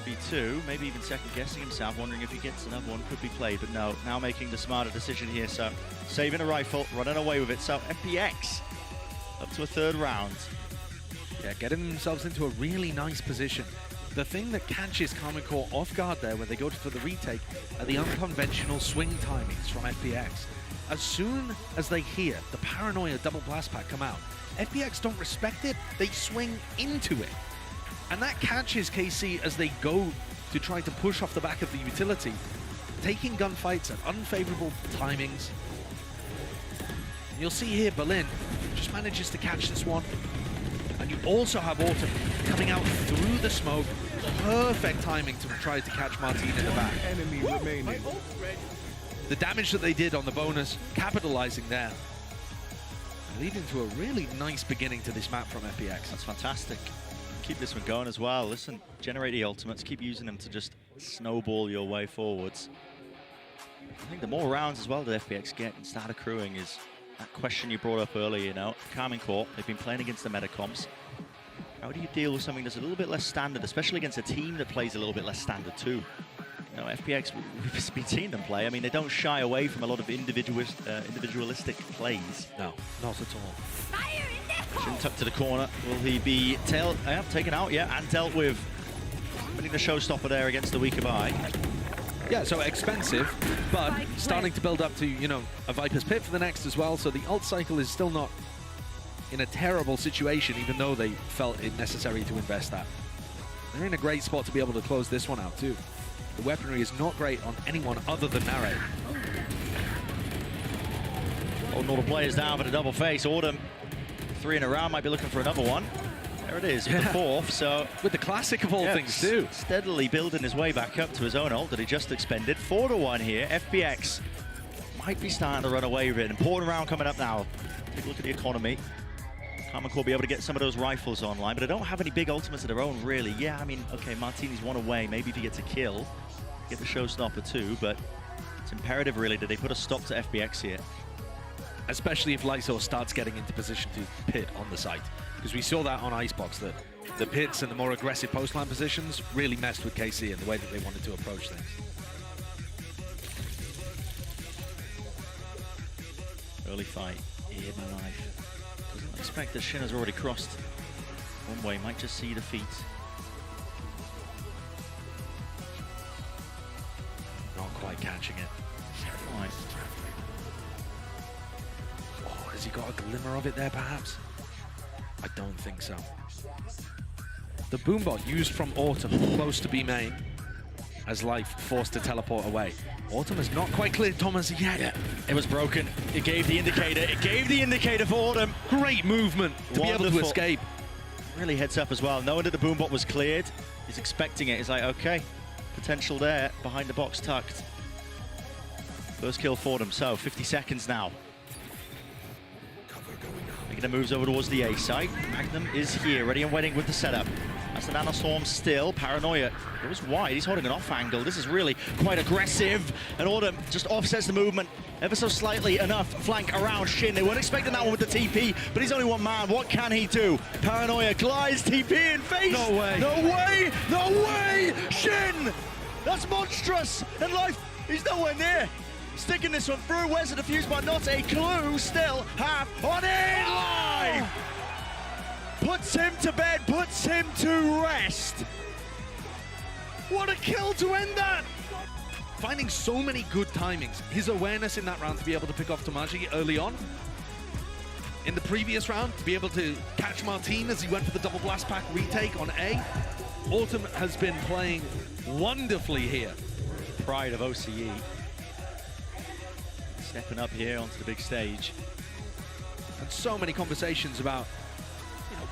Speaker 1: 1v2, maybe even second guessing himself, wondering if he gets another one, could be played, but no, now making the smarter decision here, so saving a rifle, running away with it, so FPX up to a third round.
Speaker 2: Yeah, getting themselves into a really nice position. The thing that catches Karmine Corp off guard there when they go for the retake are the unconventional swing timings from FPX. As soon as they hear the Paranoia double blast pack come out, FPX don't respect it, they swing into it. And that catches KC as they go to try to push off the back of the utility, taking gunfights at unfavorable timings. And you'll see here Berlin just manages to catch this one. And you also have Autumn coming out through the smoke. Perfect timing to try to catch Martin in the back.
Speaker 4: Enemy remaining.
Speaker 2: The damage that they did on the bonus, capitalizing there. Leading to a really nice beginning to this map from FPX.
Speaker 1: That's fantastic. Keep this one going as well. Listen, generate the ultimates, keep using them to just snowball your way forwards. I think the more rounds as well that FPX get and start accruing is that question you brought up earlier, you know. Karmine Corp, they've been playing against the Metacomps. How do you deal with something that's a little bit less standard, especially against a team that plays a little bit less standard too? You know, FPX, we've been seeing them play. I mean, they don't shy away from a lot of individualistic plays.
Speaker 2: No, not at all.
Speaker 1: Shin tucked to the corner. Will he be taken out? Yeah, and dealt with. Winning the showstopper there against the weaker Eye.
Speaker 2: Yeah, so expensive, but starting to build up to, you know, a Viper's Pit for the next as well, so the ult cycle is still not in a terrible situation, even though they felt it necessary to invest that. They're in a great spot to be able to close this one out too. The weaponry is not great on anyone other than Nare.
Speaker 1: Holding all the players down for the double face. Autumn, 3 in a round, might be looking for another one. There it is, with the fourth, so...
Speaker 2: With the classic of all things too.
Speaker 1: Steadily building his way back up to his own ult that he just expended. 4-1 here, FPX might be starting to run away with it. An important round coming up now. Take a look at the economy. Karmine Corp will be able to get some of those rifles online, but they don't have any big ultimates of their own, really. Yeah, I mean, okay, Martini's one away. Maybe if he gets a kill, get the showstopper too, but it's imperative, really, that they put a stop to FPX here.
Speaker 2: Especially if Lysol starts getting into position to pit on the site. Because we saw that on Icebox, that the pits and the more aggressive post-line positions really messed with KC and the way that they wanted to approach things.
Speaker 1: Early fight, in my life. Doesn't expect that Shin has already crossed one way, might just see the feet.
Speaker 2: Not quite catching watching it.
Speaker 1: Right.
Speaker 2: Oh, has he got a glimmer of it there, perhaps? I don't think so. The boombot used from Autumn close to B main as Life forced to teleport away. Autumn has not quite cleared Thomas yet.
Speaker 1: Yeah, it was broken. It gave the indicator. It gave the indicator for Autumn.
Speaker 2: Great movement to be able to
Speaker 1: Wonderful.
Speaker 2: escape.
Speaker 1: Really heads up as well. Knowing that the boombot was cleared, he's expecting it. He's like, okay, potential there, behind the box tucked. First kill for them, so 50 seconds now. Making the moves over towards the A site. Magnum is here, ready and waiting with the setup. That's the Nanostorm still. Paranoia goes wide. He's holding an off angle. This is really quite aggressive. And Autumn just offsets the movement ever so slightly enough. Flank around Shin. They weren't expecting that one with the TP, but he's only one man. What can he do? Paranoia glides TP in face.
Speaker 2: No way.
Speaker 1: No way. No way. Shin. That's monstrous. And Life, he's nowhere near. Sticking this one through. Where's the defuse? But not a clue. Still half on it. Live. Puts him to bed, puts him to rest. What a kill to end that!
Speaker 2: Finding so many good timings. His awareness in that round to be able to pick off Tomaji early on. In the previous round, to be able to catch Martin as he went for the double blast pack retake on A. Autumn has been playing wonderfully here.
Speaker 1: Pride of OCE. Stepping up here onto the big stage.
Speaker 2: And so many conversations about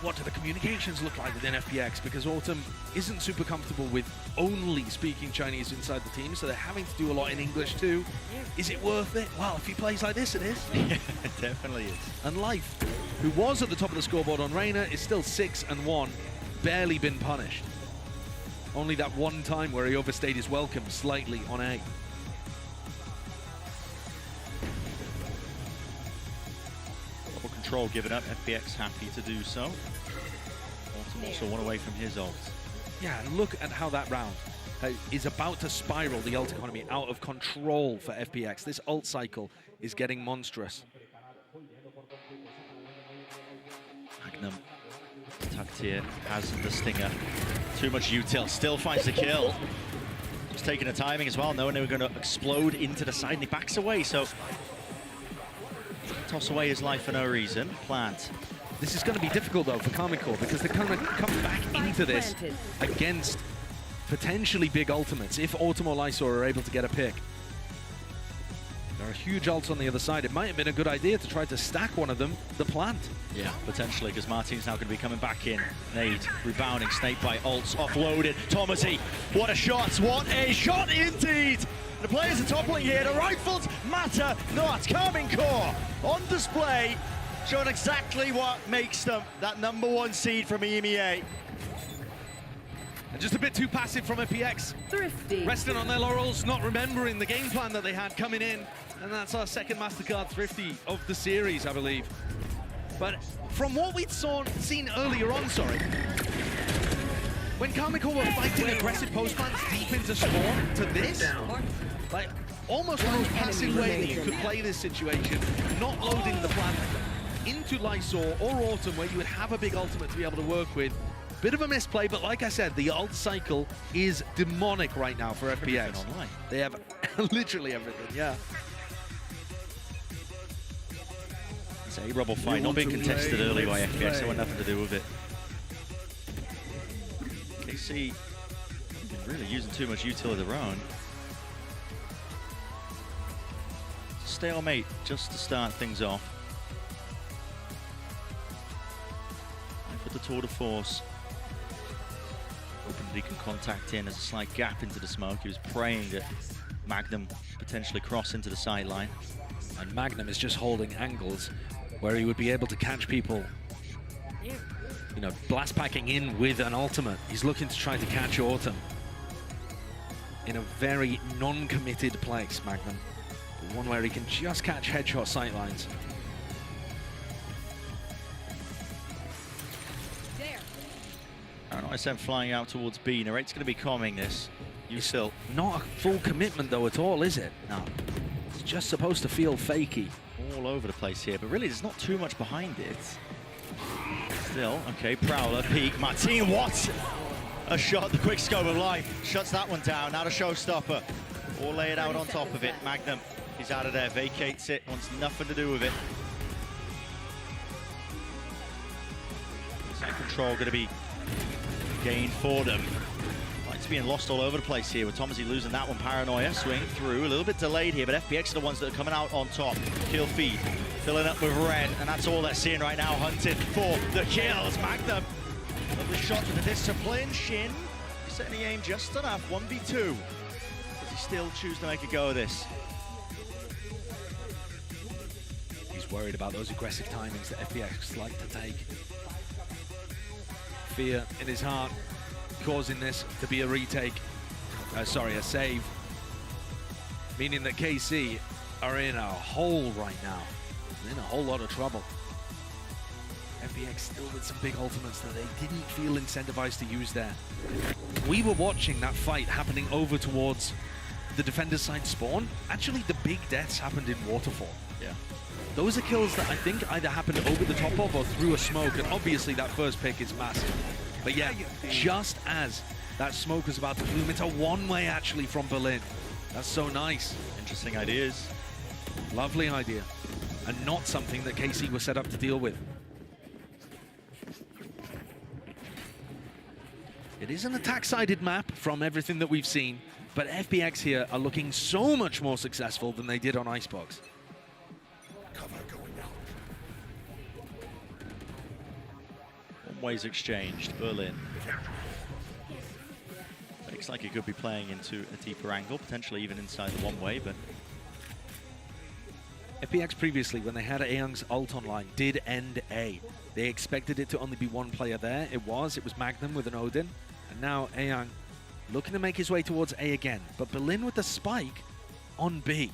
Speaker 2: what do the communications look like within FPX, because Autumn isn't super comfortable with only speaking Chinese inside the team, so they're having to do a lot in English too. Is it worth it? Well, if he plays like this, it is.
Speaker 1: Yeah, it definitely is.
Speaker 2: And Life, who was at the top of the scoreboard on Reyna, is still 6-1, barely been punished. Only that one time where he overstayed his welcome slightly on A.
Speaker 1: Control given up, FPX happy to do so. Autumn also one away from his ult.
Speaker 2: Yeah, and look at how that round is about to spiral the ult economy out of control for FPX. This ult cycle is getting monstrous.
Speaker 1: Magnum tucked here, has the stinger. Too much util, still finds the kill. Just taking the timing as well, knowing they were going to explode into the side, and he backs away, so toss away his life for no reason. Plant.
Speaker 2: This is going to be difficult though for Karmine Corp, because they're going to come back into this against potentially big ultimates if Autumn or Lysor are able to get a pick. There are huge ults on the other side. It might have been a good idea to try to stack one of them, the plant.
Speaker 1: Yeah, potentially, because Martin's now going to be coming back in. Nade, rebounding, snake by ults, offloaded. Thomasy, what a shot, what a shot indeed! The players are toppling here, the rifles matter not. Karmine Corp on display, showing exactly what makes them that #1 seed from EMEA.
Speaker 2: And just a bit too passive from FPX.
Speaker 3: Thrifty.
Speaker 2: Resting on their laurels, not remembering the game plan that they had coming in. And that's our second MasterCard Thrifty of the series, I believe. But from what we'd seen earlier on, when Karmine Corp were fighting aggressive post plants deep into spawn to this, like almost the most passive way that you could play this situation, not loading the plant into Lysor or Autumn, where you would have a big ultimate to be able to work with. Bit of a misplay, but like I said, the ult cycle is demonic right now for FPX.
Speaker 1: Online.
Speaker 2: They have literally everything, yeah.
Speaker 1: It's a rubble fight, not being contested early by FPX, so had nothing to do with it. KC really using too much util of their own. Stalemate just to start things off. And for the tour de force. Hoping that he can contact in as a slight gap into the smoke. He was praying that Magnum potentially cross into the sideline.
Speaker 2: And Magnum is just holding angles where he would be able to catch people, you know, blast packing in with an ultimate. He's looking to try to catch Autumn in a very non-committed place, Magnum. But one where he can just catch headshot sightlines.
Speaker 1: ISM flying out towards B. Narrate's going to be calming this. You still.
Speaker 2: Not a full commitment though at all, is it?
Speaker 1: No.
Speaker 2: It's just supposed to feel fakey.
Speaker 1: All over the place here, but really there's not too much behind it. Still, okay, Prowler, peek, Martin, what? A shot, the quick scope of life, shuts that one down, now the showstopper. or lay it out on top of it. Magnum is out of there, vacates it, wants nothing to do with it. Side control going to be gained for them. It's being lost all over the place here with Thomasy losing that one. Paranoia swing through, a little bit delayed here, but FPX are the ones that are coming out on top. Kill feed, filling up with red, and that's all they're seeing right now, hunting for the kills. Magnum, lovely shot with the discipline. Shin, setting the aim just enough, 1v2. Does he still choose to make a go of this?
Speaker 2: He's worried about those aggressive timings that FPX like to take. Fear in his heart, causing this to be a retake, a save, meaning that KC are in a hole right now, in a whole lot of trouble. FPX still with some big ultimates that they didn't feel incentivized to use there. We were watching that fight happening over towards the defender's side spawn. Actually, the big deaths happened in Waterfall.
Speaker 1: Yeah.
Speaker 2: Those are kills that I think either happened over the top of or through a smoke, and obviously that first pick is massive. But yeah, just as that smoke was about to bloom, it's a one-way actually from Berlin. That's so nice.
Speaker 1: Interesting ideas.
Speaker 2: Lovely idea. And not something that KC was set up to deal with. It is an attack-sided map from everything that we've seen, but FPX here are looking so much more successful than they did on Icebox.
Speaker 1: Ways exchanged, Berlin. Looks like he could be playing into a deeper angle, potentially even inside the one-way, but...
Speaker 2: FPX previously, when they had Ayoung's ult online, did end A. They expected it to only be one player there. It was Magnum with an Odin, and now Ayong looking to make his way towards A again, but Berlin with the spike on B.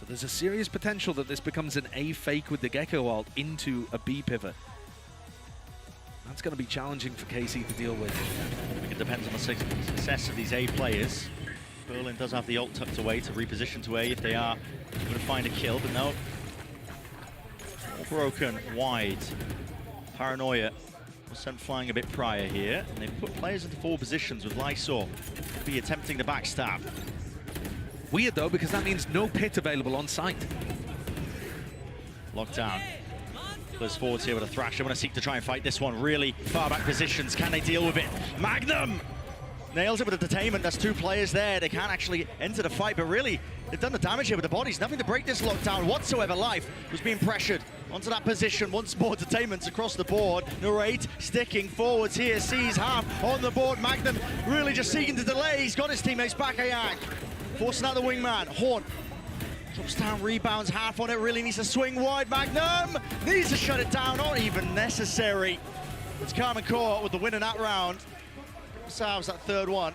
Speaker 2: So there's a serious potential that this becomes an A fake with the Gecko ult into a B pivot. That's going to be challenging for KC to deal with.
Speaker 1: I think it depends on the success of these A players. Berlin does have the ult tucked away to reposition to A if they are going to find a kill, but no. All broken wide. Paranoia was sent flying a bit prior here, and they've put players into forward positions with Lysor. Be attempting to backstab.
Speaker 2: Weird though, because that means no pit available on site.
Speaker 1: Lockdown. Close forwards here with a Thrash. They want to seek to try and fight this one. Really far back positions. Can they deal with it? Magnum nails it with a detainment. There's two players there. They can't actually enter the fight, but really, they've done the damage here with the bodies. Nothing to break this lockdown whatsoever. Life was being pressured onto that position. Once more, detainments across the board. Narrate sticking forwards here. Sees half on the board. Magnum really just seeking to delay. He's got his teammates back. Ayak forcing out the wingman. Horn drops down, rebounds, half on it, really needs to swing wide. Magnum needs to shut it down, not even necessary. It's Carmen Core with the win in that round. Salves that third one.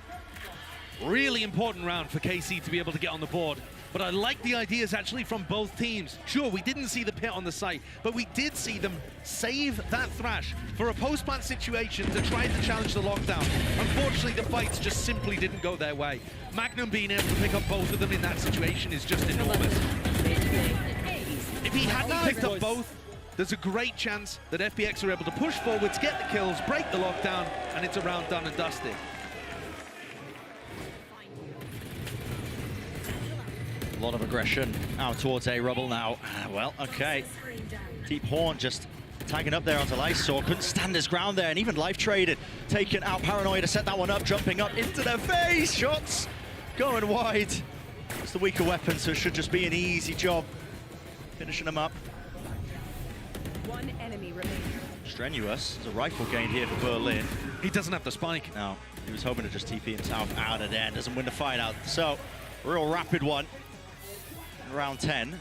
Speaker 2: Really important round for KC to be able to get on the board. But I like the ideas actually from both teams. Sure, we didn't see the pit on the site, but we did see them save that Thrash for a post-plant situation to try to challenge the lockdown. Unfortunately, the fights just simply didn't go their way. Magnum being able to pick up both of them in that situation is just enormous. If he hadn't picked up both, there's a great chance that FPX are able to push forwards, get the kills, break the lockdown, and it's a round done and dusted.
Speaker 1: A lot of aggression out towards A Rubble now. Well, okay. Deep Horn just tagging up there onto Lysor. Couldn't stand his ground there, and even life traded. Taken out Paranoia to set that one up, jumping up into their face. Shots going wide. It's the weaker weapon, so it should just be an easy job finishing them up.
Speaker 3: One enemy remaining.
Speaker 1: Strenuous. There's a rifle gained here for Berlin.
Speaker 2: He doesn't have the spike.
Speaker 1: No, he was hoping to just TP himself out of there and doesn't win the fight out. So, real rapid one. Round 10.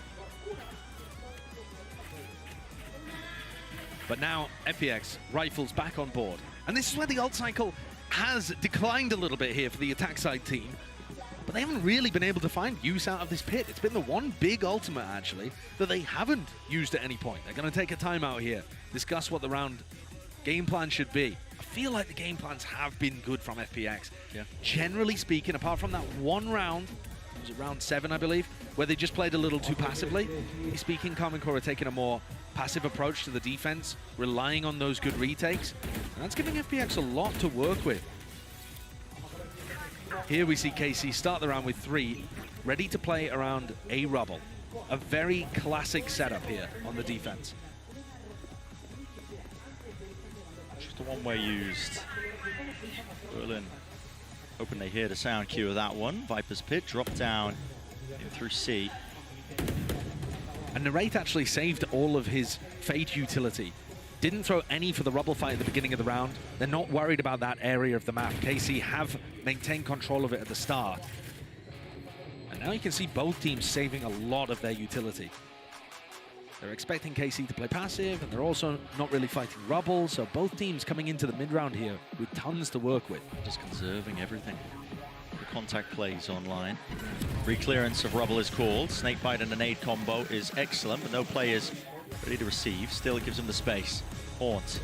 Speaker 2: But now FPX rifles back on board. And this is where the ult cycle has declined a little bit here for the attack side team. But they haven't really been able to find use out of this pit. It's been the one big ultimate, actually, that they haven't used at any point. They're going to take a timeout here, discuss what the round game plan should be. I feel like the game plans have been good from FPX.
Speaker 1: Yeah.
Speaker 2: Generally speaking, apart from that one round, was it round 7, I believe, where they just played a little too passively. Speaking, Carmen Core are taking a more passive approach to the defense, relying on those good retakes, and that's giving FPX a lot to work with. Here we see KC start the round with 3, ready to play around a rubble. A very classic setup here on the defense.
Speaker 1: Just a one-way used. Berlin hoping they hear the sound cue of that one. Viper's Pit dropped down in through C.
Speaker 2: And Narrate actually saved all of his Fade utility. Didn't throw any for the rubble fight at the beginning of the round. They're not worried about that area of the map. KC have maintained control of it at the start. And now you can see both teams saving a lot of their utility. They're expecting KC to play passive, and they're also not really fighting rubble, so both teams coming into the mid-round here with tons to work with.
Speaker 1: Just conserving everything. The contact plays online. Re-clearance of rubble is called. Snakebite and a nade combo is excellent, but no players ready to receive. Still gives them the space. Haunt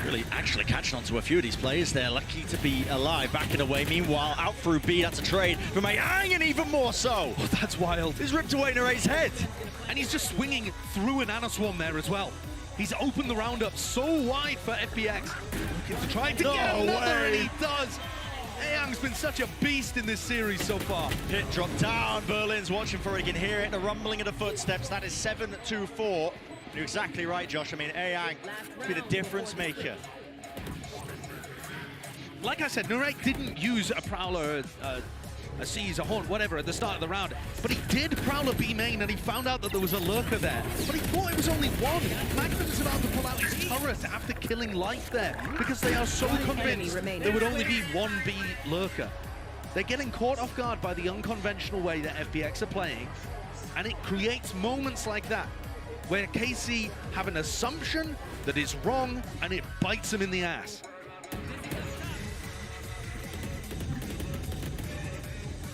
Speaker 1: really actually catching on to a few of these players. They're lucky to be alive, backing away. Meanwhile, out through B, that's a trade from Ayang, and even more so.
Speaker 2: Oh, that's wild.
Speaker 1: He's ripped away Narate's head.
Speaker 2: And he's just swinging through an Anaswarm there as well. He's opened the round up so wide for FPX. Looking to try to get another, and he does. Ayang's been such a beast in this series so far.
Speaker 1: Hit drop down. Berlin's watching for it. He can hear it. The rumbling of the footsteps. That is 7-2-4. You're exactly right, Josh. I mean, Ayang has been a difference maker.
Speaker 2: Like I said, Narate didn't use a Prowler, a Seize, a Haunt, whatever, at the start of the round. But he did Prowler B main, and he found out that there was a Lurker there. But he thought it was only one. Magnum's about to pull out his turret after killing Life there, because they are so convinced there would only be one B Lurker. They're getting caught off guard by the unconventional way that FPX are playing, and it creates moments like that, where KC have an assumption that is wrong, and it bites them in the ass.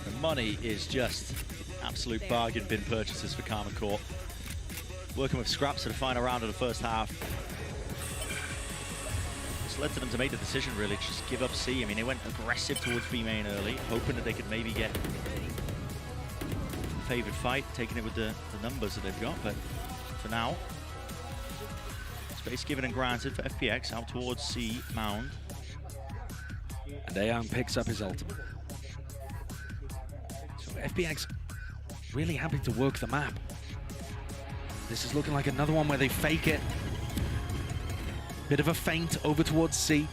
Speaker 1: The money is just absolute bargain bin purchases for Karma Corp. Working with scraps for the final round of the first half. This led to them to make the decision, really, to just give up C. I mean, they went aggressive towards B main early, hoping that they could maybe get a favored fight, taking it with the numbers that they've got, but for now, space given and granted for FPX out towards C mound.
Speaker 2: And Ayang picks up his ultimate. So FPX really happy to work the map. This is looking like another one where they fake it. Bit of a feint over towards C.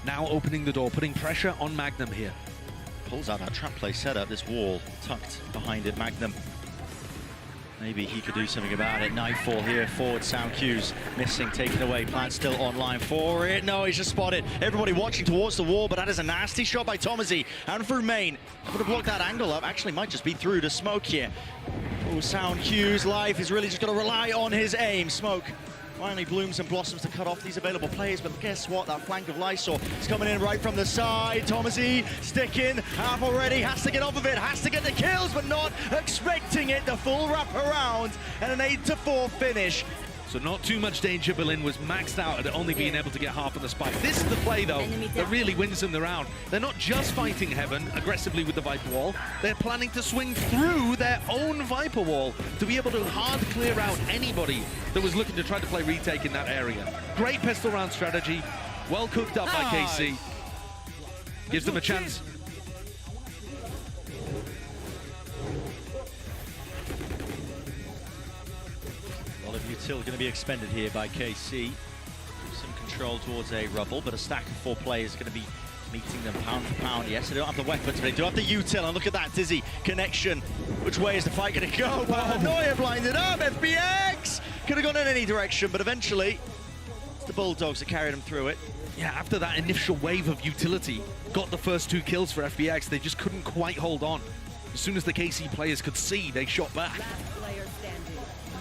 Speaker 2: Now opening the door, putting pressure on Magnum here.
Speaker 1: Pulls out that trap play setup, this wall tucked behind it. Magnum, maybe he could do something about it. Nightfall here, forward sound cues missing, taken away. Plan still online for it. No, he's just spotted. Everybody watching towards the wall, but that is a nasty shot by Thomasy. And through main, would have blocked that angle up. Actually, might just be through the smoke here. Oh, sound cues, Life is really just going to rely on his aim. Smoke finally blooms and blossoms to cut off these available players, but guess what? That flank of Lysor is coming in right from the side. Thomasy sticking, half already, has to get off of it, has to get the kills, but not expecting it. The full wrap around and an 8-4 finish.
Speaker 2: So not too much danger. Berlin was maxed out at only being able to get half of the spike. This is the play, though, that really wins them the round. They're not just fighting Heaven aggressively with the Viper Wall. They're planning to swing through their own Viper Wall to be able to hard clear out anybody that was looking to try to play retake in that area. Great pistol round strategy. Well cooked up by KC. Gives them a chance.
Speaker 1: Util going to be expended here by KC. Some control towards a rubble, but a stack of 4 players are going to be meeting them pound for pound. Yes, they don't have the weapons, but they do have the util. And look at that dizzy connection. Which way is the fight going to go? Paranoia blinded up. FPX could have gone in any direction, but eventually it's the Bulldogs that carried them through it.
Speaker 2: Yeah, after that initial wave of utility, got the first 2 kills for FPX. They just couldn't quite hold on. As soon as the KC players could see, they shot back.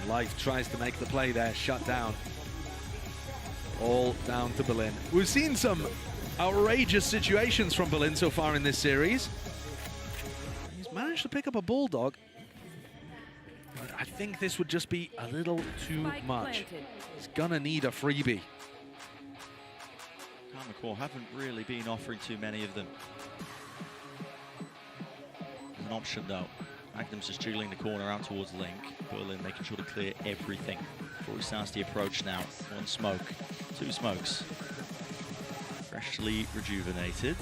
Speaker 2: Life tries to make the play there, shut down. All down to Berlin. We've seen some outrageous situations from Berlin so far in this series. He's managed to pick up a Bulldog. But I think this would just be a little too much. He's gonna need a freebie.
Speaker 1: Karma Corp haven't really been offering too many of them. As an option, though. Magnum's just jiggling the corner out towards Link. Berlin making sure to clear everything before he starts the approach now. 1 smoke, 2 smokes. Freshly rejuvenated.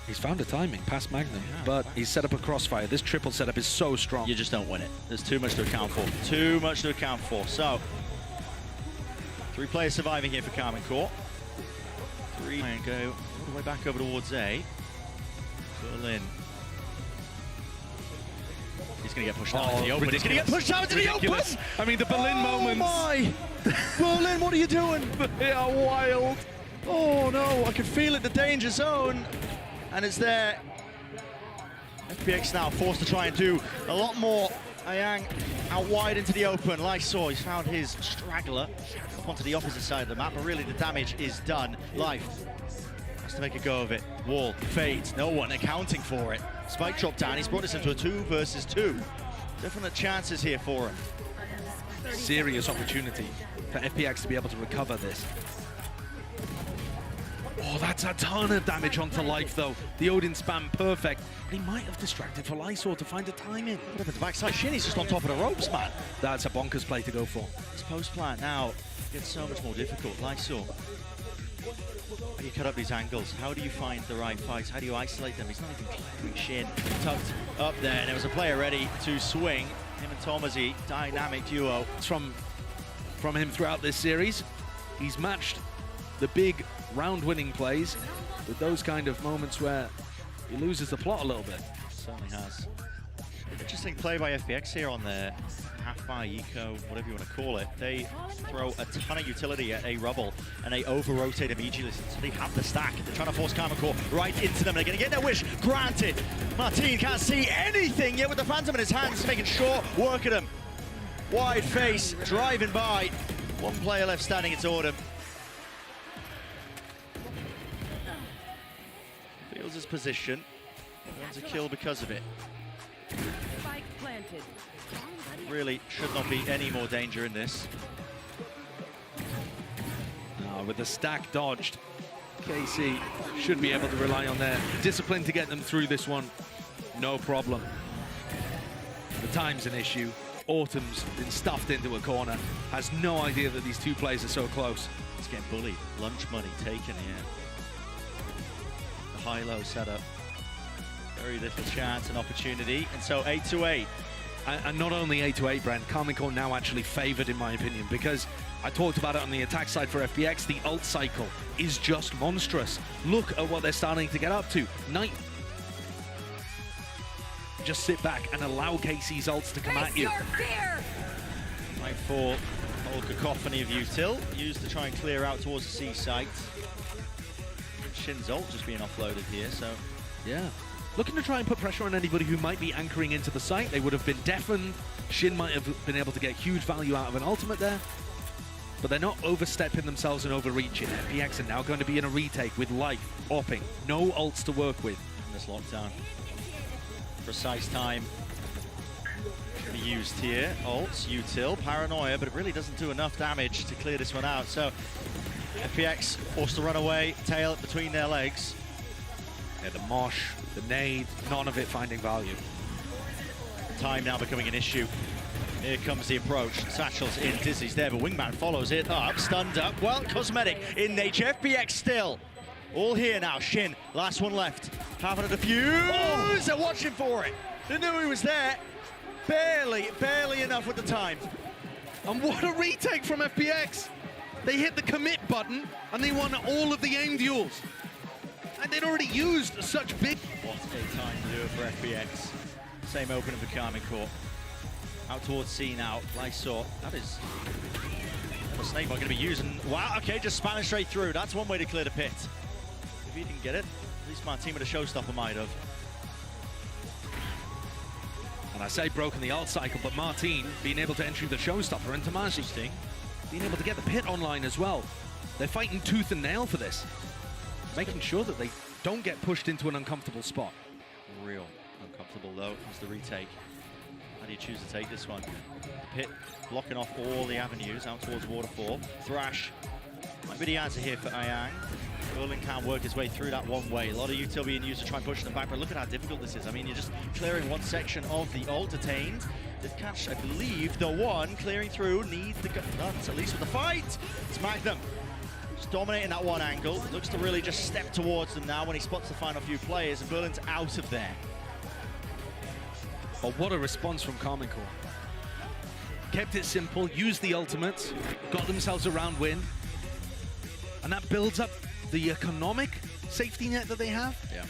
Speaker 2: He's found a timing past Magnum, but he's set up a crossfire. This triple setup is so strong.
Speaker 1: You just don't win it. There's too much to account for. Too much to account for. So, 3 players surviving here for Karmine Corp. 3 and go all the way back over towards A. Berlin. He's going to get pushed out into the open. He's going to get pushed out into the open!
Speaker 2: I mean, the Berlin moments.
Speaker 1: My! Berlin, what are you doing?
Speaker 2: They are wild.
Speaker 1: Oh no, I can feel it, the danger zone. And it's there. FPX now forced to try and do a lot more. Ayang out wide into the open. Lysor, he's found his straggler up onto the opposite side of the map, but really the damage is done. Life has to make a go of it. Wall fades, no one accounting for it. Spike drop down, he's brought this into a 2 versus 2. Definite chances here for him.
Speaker 2: Serious opportunity for FPX to be able to recover this. Oh, that's a ton of damage onto Life, though. The Odin spam perfect. And he might have distracted for Lysor to find a timing.
Speaker 1: What about the backside? Shin, he's just on top of the ropes, man.
Speaker 2: That's a bonkers play to go for.
Speaker 1: This post plant now gets so much more difficult. Lysor, how do you cut up these angles? How do you find the right fights? How do you isolate them? He's not even clearing Shin. Tucked up there, and there was a player ready to swing. Him and Tomazi, dynamic duo.
Speaker 2: From him throughout this series, he's matched the big round-winning plays with those kind of moments where he loses the plot a little bit.
Speaker 1: Certainly has. Interesting play by FPX here on their half-bar eco, whatever you want to call it. They throw a ton of utility at a rubble and they over-rotate immediately, so they have the stack. They're trying to force Karmine Corp right into them. They're going to get their wish granted. Martin can't see anything yet with the Phantom in his hands, making short work at him. Wide face, driving by. 1 player left standing, it's Autumn. Feels his position. Wants a kill because of it.
Speaker 3: Spike planted.
Speaker 1: Really should not be any more danger in this.
Speaker 2: With the stack dodged, KC should be able to rely on their discipline to get them through this one. No problem. The time's an issue. Autumn's been stuffed into a corner. Has no idea that these 2 players are so close.
Speaker 1: He's getting bullied. Lunch money taken here. The high-low setup. Very little chance and opportunity. And so 8-8.
Speaker 2: And not only 8-8, Brent, Karmine Corp now actually favored in my opinion, because I talked about it on the attack side for FPX. The ult cycle is just monstrous. Look at what they're starting to get up to. Knight. Just sit back and allow KC's ults to come at you.
Speaker 1: Nightfall, whole cacophony of util, used to try and clear out towards the C site. Shin's ult just being offloaded here, so
Speaker 2: yeah. Looking to try and put pressure on anybody who might be anchoring into the site. They would have been deafened. Shin might have been able to get huge value out of an ultimate there. But they're not overstepping themselves and overreaching. FPX are now going to be in a retake with Life, Opping. No ults to work with.
Speaker 1: in this lockdown. Precise time to be used here. Ults, util, paranoia, but it really doesn't do enough damage to clear this one out. So FPX forced to run away, tail between their legs.
Speaker 2: Yeah, the mosh, the nade, none of it finding value.
Speaker 1: Time now becoming an issue. Here comes the approach. Satchel's in, Dizzy's there, but Wingman follows it up, stunned up. Well, cosmetic in nature. FPX still. All here now. Shin, last one left. Having a defuse. Oh, they're watching for it. They knew he was there. Barely enough with the time.
Speaker 2: And what a retake from FPX. They hit the commit button and they won all of the aim duels. And they'd already used such big...
Speaker 1: What a time to do it for FPX. Same opening for Karmine Corp. Out towards C now. Lysor. That is... The Snakebot going to be using... Wow, okay, just spanning straight through. That's one way to clear the pit. If he didn't get it, at least Martin with a showstopper might have.
Speaker 2: And I say broken the ult cycle, but Martin being able to enter the showstopper, and Tomazi being able to get the pit online as well. They're fighting tooth and nail for this. Making sure that they don't get pushed into an uncomfortable spot.
Speaker 1: Real uncomfortable though, as the retake. How do you choose to take this one? The pit blocking off all the avenues out towards Waterfall. Thrash might be the answer here for Ayang. Berlin can't work his way through that one way. A lot of util being used to try and push them back, but look at how difficult this is. I mean, you're just clearing one section of the ult detained. They've catch, I believe, the one clearing through needs the nuts, at least with the fight. It's Magnum. Just dominating that one angle. Looks to really just step towards them now when he spots the final few players, and Berlin's out of there.
Speaker 2: But what a response from Karmine Corps. Kept it simple, used the ultimates, got themselves a round win, and that builds up the economic safety net that they have.
Speaker 1: Yeah.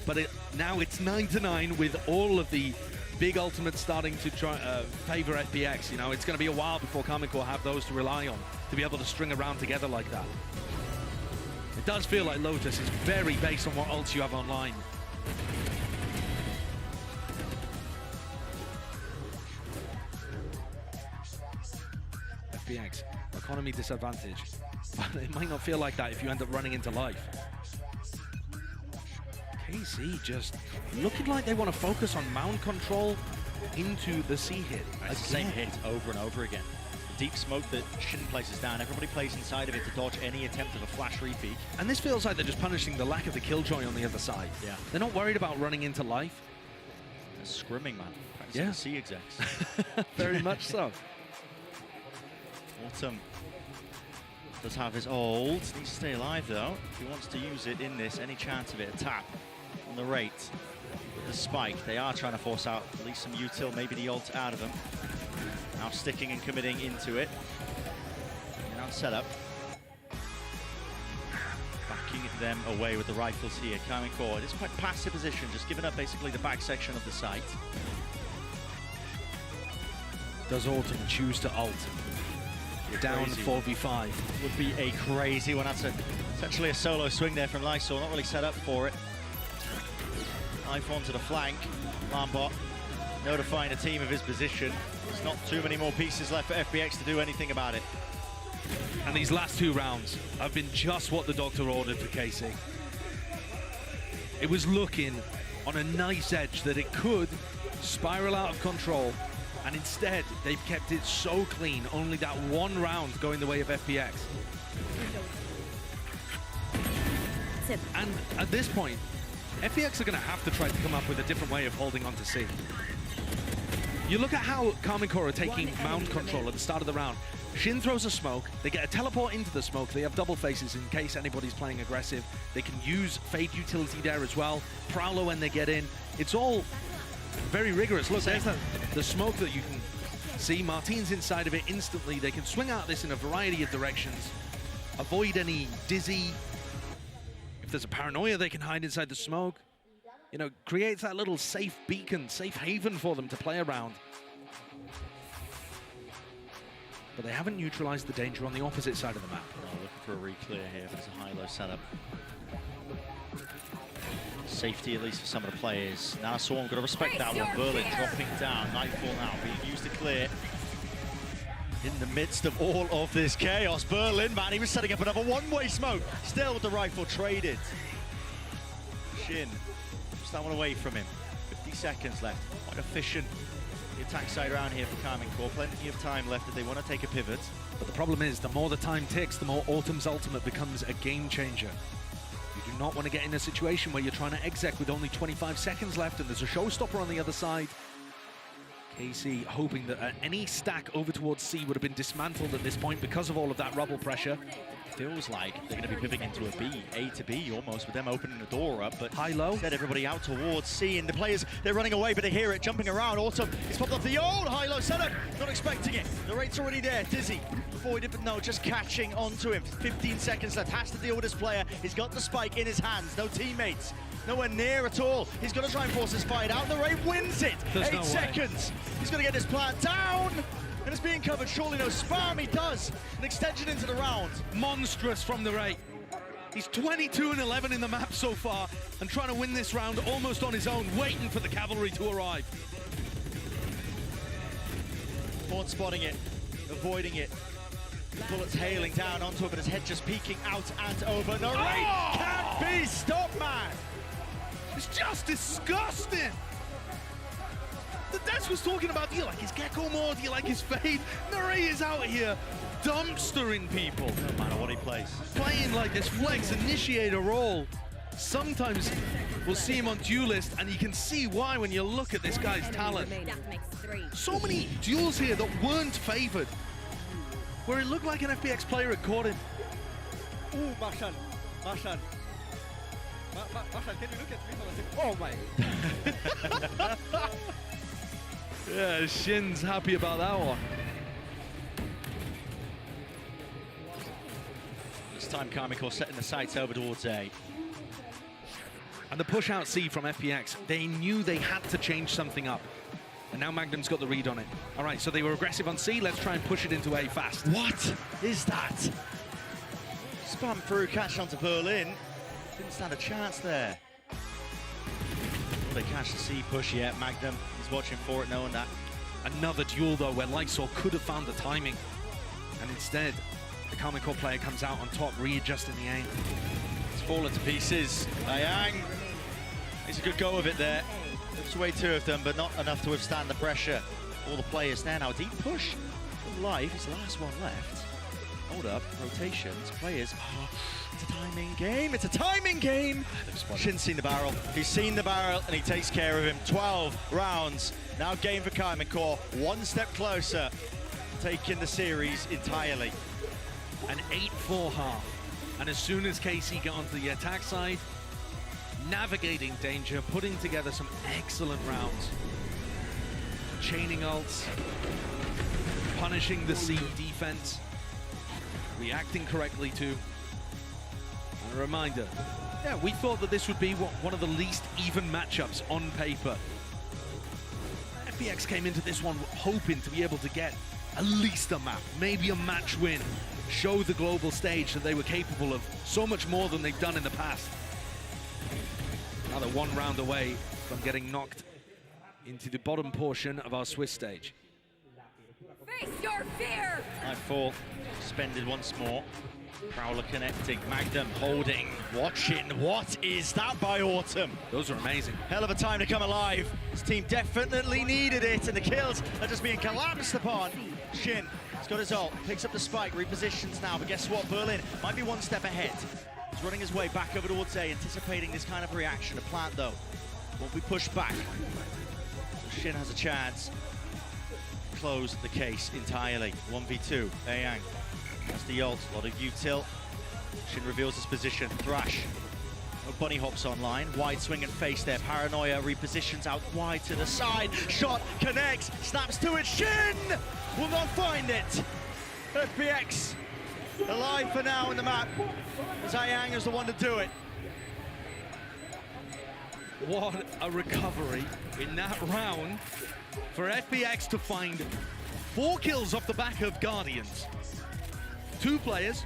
Speaker 2: But now it's 9-9 with all of the big ultimates starting to try favor FPX. You know, it's going to be a while before Karmine Corps have those to rely on to be able to string around together like that. It does feel like Lotus is very based on what ults you have online. FPX, economy disadvantage. But it might not feel like that if you end up running into life. KC just looking like they want to focus on mound control into the C hit.
Speaker 1: It's the same hit over and over again. The deep smoke that Shin places down, everybody plays inside of it to dodge any attempt of a flash repeat.
Speaker 2: And this feels like they're just punishing the lack of the killjoy on the other side.
Speaker 1: Yeah.
Speaker 2: They're not worried about running into life.
Speaker 1: They're scrimming, man.
Speaker 2: Yeah.
Speaker 1: C execs.
Speaker 2: Very much so.
Speaker 1: Autumn does have his ult. Needs to stay alive though. If he wants to use it in this, any chance of it, a tap on the rate. With the spike, they are trying to force out at least some util, maybe the ult out of them. Now sticking and committing into it. Now setup. Backing them away with the rifles here. Karmine Corps, it is quite passive position, just giving up basically the back section of the site.
Speaker 2: Does Autumn choose to ult? Down 4v5.
Speaker 1: Would be a crazy one. That's essentially a solo swing there from Lysol, not really set up for it. Knife onto the flank. Lambot notifying the team of his position. There's not too many more pieces left for FPX to do anything about it.
Speaker 2: And these last 2 rounds have been just what the doctor ordered for KC. It was looking on a nice edge that it could spiral out of control, and instead they've kept it so clean, only that 1 round going the way of FPX. And at this point, FPX are going to have to try to come up with a different way of holding on to C. You look at how Karmine Corps are taking mount control at the start of the round. Shin throws a smoke, they get a teleport into the smoke, they have double faces in case anybody's playing aggressive. They can use Fade utility there as well, Prowler when they get in. It's all very rigorous. Look, there's the smoke that you can see. Martine's inside of it instantly. They can swing out this in a variety of directions, avoid any dizzy. If there's a paranoia, they can hide inside the smoke. You know, creates that little safe beacon, safe haven for them to play around. But they haven't neutralized the danger on the opposite side of the map.
Speaker 1: Oh, looking for a re-clear here, but it's a high-low setup. Safety, at least for some of the players. Now Swarm got to respect that one. Berlin dropping down. Nightfall now being used to clear. In the midst of all of this chaos, Berlin, man, he was setting up another one-way smoke. Still with the rifle traded. Shin, just that one away from him. 50 seconds left. Quite efficient. The attack side around here for Karmine Corps. Plenty of time left if they want to take a pivot.
Speaker 2: But the problem is, the more the time ticks, the more Autumn's ultimate becomes a game changer. You do not want to get in a situation where you're trying to exec with only 25 seconds left and there's a showstopper on the other side. KC hoping that any stack over towards C would have been dismantled at this point because of all of that rubble pressure.
Speaker 1: Feels like they're going to be pivoting into a B, A to B almost, with them opening the door up, but
Speaker 2: high-low.
Speaker 1: Instead everybody out towards C, and the players, they're running away, but they hear it, jumping around. Autumn, he's popped off the old high-low setup, not expecting it. The rate's already there, Dizzy, avoided, but no, just catching onto him. 15 seconds left, has to deal with his player. He's got the spike in his hands, no teammates. Nowhere near at all. He's got to try and force his fight out. The Ray wins it.
Speaker 2: There's
Speaker 1: 8
Speaker 2: no
Speaker 1: seconds. He's going to get his plant down. And it's being covered. Surely no spam. He does. An extension into the round.
Speaker 2: Monstrous from the Ray. He's 22-11 in the map so far and trying to win this round almost on his own, waiting for the cavalry to arrive.
Speaker 1: Morn spotting it, avoiding it. Bullets hailing down onto him, but his head just peeking out and over. No, Ray can't be stopped, man.
Speaker 2: It's just disgusting. The Des was talking about, do you like his Gecko more? Do you like his Fade? Nare is out here dumpstering people.
Speaker 1: No matter what he plays.
Speaker 2: Playing like this flex initiator role. Sometimes we'll see him on duelist, and you can see why when you look at this guy's talent. So many duels here that weren't favored, where it looked like an FPX player had caught him.
Speaker 4: Ooh, Marshan. Marshan. Marshan, can you look at me for a second? Oh my.
Speaker 2: Yeah, Shin's happy about that one.
Speaker 1: This time Karmikor setting the sights over towards A.
Speaker 2: And the push out C from FPX, they knew they had to change something up. And now Magnum's got the read on it. All right, so they were aggressive on C. Let's try and push it into A fast.
Speaker 1: What is that? Spam through, catch onto Berlin. Didn't stand a chance there. Will they catch the C push yet? Magnum is watching for it, knowing that.
Speaker 2: Another duel, though, where Lysol could have found the timing. And instead, the Karmikor player comes out on top, readjusting the aim.
Speaker 1: It's fallen to pieces. Ayang makes a good go of it there. Lifts away two of them, but not enough to withstand the pressure. All the players there now. Deep push from Live. He's the last one left. Hold up, rotations, players. Oh, it's a timing game. It's a timing game. Shin's seen the barrel. He's seen the barrel and he takes care of him. 12 rounds. Now game for Karmikor. One step closer, taking the series entirely.
Speaker 2: An 8-4 half. And as soon as KC got onto the attack side, navigating danger, putting together some excellent rounds. Chaining ults, punishing the C defense, reacting correctly too. And a reminder, yeah, we thought that this would be one of the least even matchups on paper. FPX came into this one hoping to be able to get at least a map, maybe a match win, show the global stage that they were capable of so much more than they've done in the past. Now they're one round away from getting knocked into the bottom portion of our Swiss stage.
Speaker 3: Face your fear!
Speaker 1: Nightfall suspended once more. Prowler connecting, Magnum holding, watching. What is that by Autumn?
Speaker 2: Those are amazing.
Speaker 1: Hell of a time to come alive. This team definitely needed it, and the kills are just being collapsed upon. Shin has got his ult, picks up the spike, repositions now, but guess what? Berlin might be one step ahead. He's running his way back over towards A, anticipating this kind of reaction. A plant, though, won't be pushed back. So Shin has a chance to close the case entirely. 1v2, Ayang. That's the ult, a lot of util. Shin reveals his position. Thrash. Oh, bunny hops online. Wide swing and face there. Paranoia repositions out wide to the side. Shot connects. Snaps to it. Shin will not find it. FPX alive for now in the map. As Ayang is the one to do it.
Speaker 2: What a recovery in that round for FPX to find 4 kills off the back of Guardians. 2 players,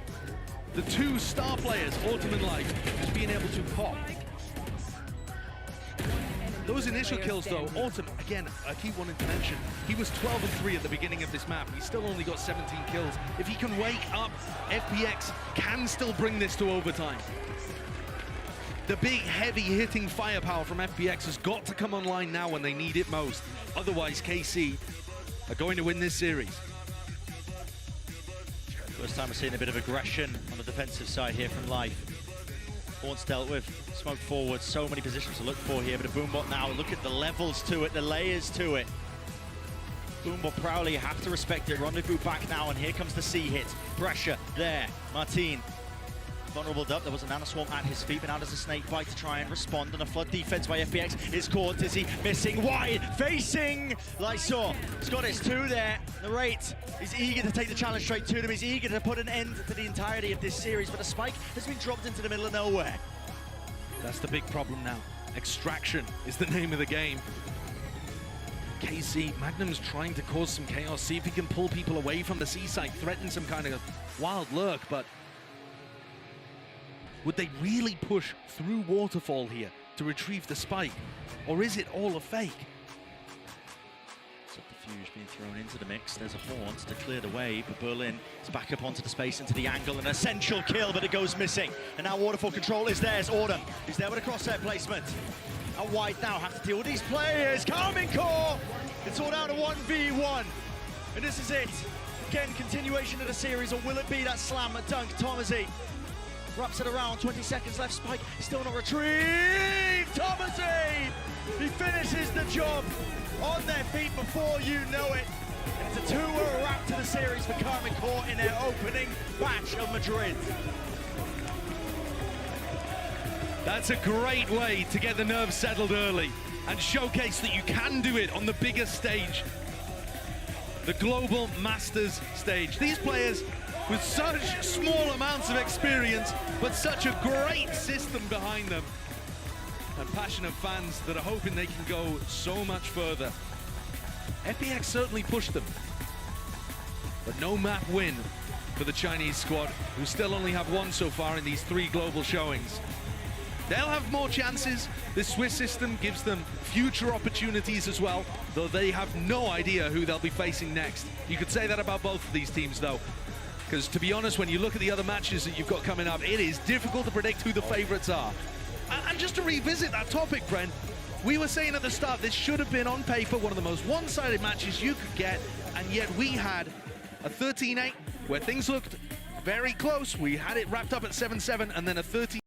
Speaker 2: the 2 star players, Autumn and Light, just being able to pop. Those initial kills though, Autumn, again, I keep wanting to mention, he was 12-3 at the beginning of this map. He's still only got 17 kills. If he can wake up, FPX can still bring this to overtime. The big, heavy hitting firepower from FPX has got to come online now when they need it most. Otherwise, KC are going to win this series.
Speaker 1: First time we're seeing a bit of aggression on the defensive side here from Life. Horns dealt with, smoke forward, so many positions to look for here, but a Boombot now, look at the levels to it, the layers to it. Boombot proudly, you have to respect it. Rendezvous back now, and here comes the C hit. Pressure there, Martin. Vulnerable up, there was a nanoswarm at his feet, but now there's a snake bite to try and respond, and a flood defense by FPX is caught. Dizzy missing wide, facing Lysor. He's got his 2 there. The rate is eager to take the challenge straight to them. He's eager to put an end to the entirety of this series, but a spike has been dropped into the middle of nowhere.
Speaker 2: That's the big problem now. Extraction is the name of the game. KC, Magnum's trying to cause some chaos, see if he can pull people away from the C site, threaten some kind of wild lurk, but would they really push through Waterfall here to retrieve the spike? Or is it all a fake?
Speaker 1: Subterfuge being thrown into the mix. There's a Haunt to clear the way, but Berlin is back up onto the space, into the angle. An essential kill, but it goes missing. And now Waterfall control is theirs. Autumn is there with a crosshair placement. Out wide now, have to deal with these players. Karmikor! It's all down to 1v1. And this is it. Again, continuation of the series, or will it be that slam dunk? Thomasy wraps it around, 20 seconds left, spike still not retrieved. Thomasy! He finishes the job on their feet before you know it. And it's a 2-0 wrap to the series for Karmikor in their opening batch of Madrid.
Speaker 5: That's a great way to get the nerves settled early and showcase that you can do it on the biggest stage, the Global Masters stage. These players with such small amounts of experience, but such a great system behind them, and passionate fans that are hoping they can go so much further. FPX certainly pushed them, but no map win for the Chinese squad, who still only have one so far in these 3 global showings. They'll have more chances. This Swiss system gives them future opportunities as well, though they have no idea who they'll be facing next. You could say that about both of these teams, though, because to be honest, when you look at the other matches that you've got coming up, it is difficult to predict who the favorites are. And just to revisit that topic, Brent, we were saying at the start, this should have been on paper one of the most one-sided matches you could get, and yet we had a 13-8 where things looked very close. We had it wrapped up at 7-7, and then a 13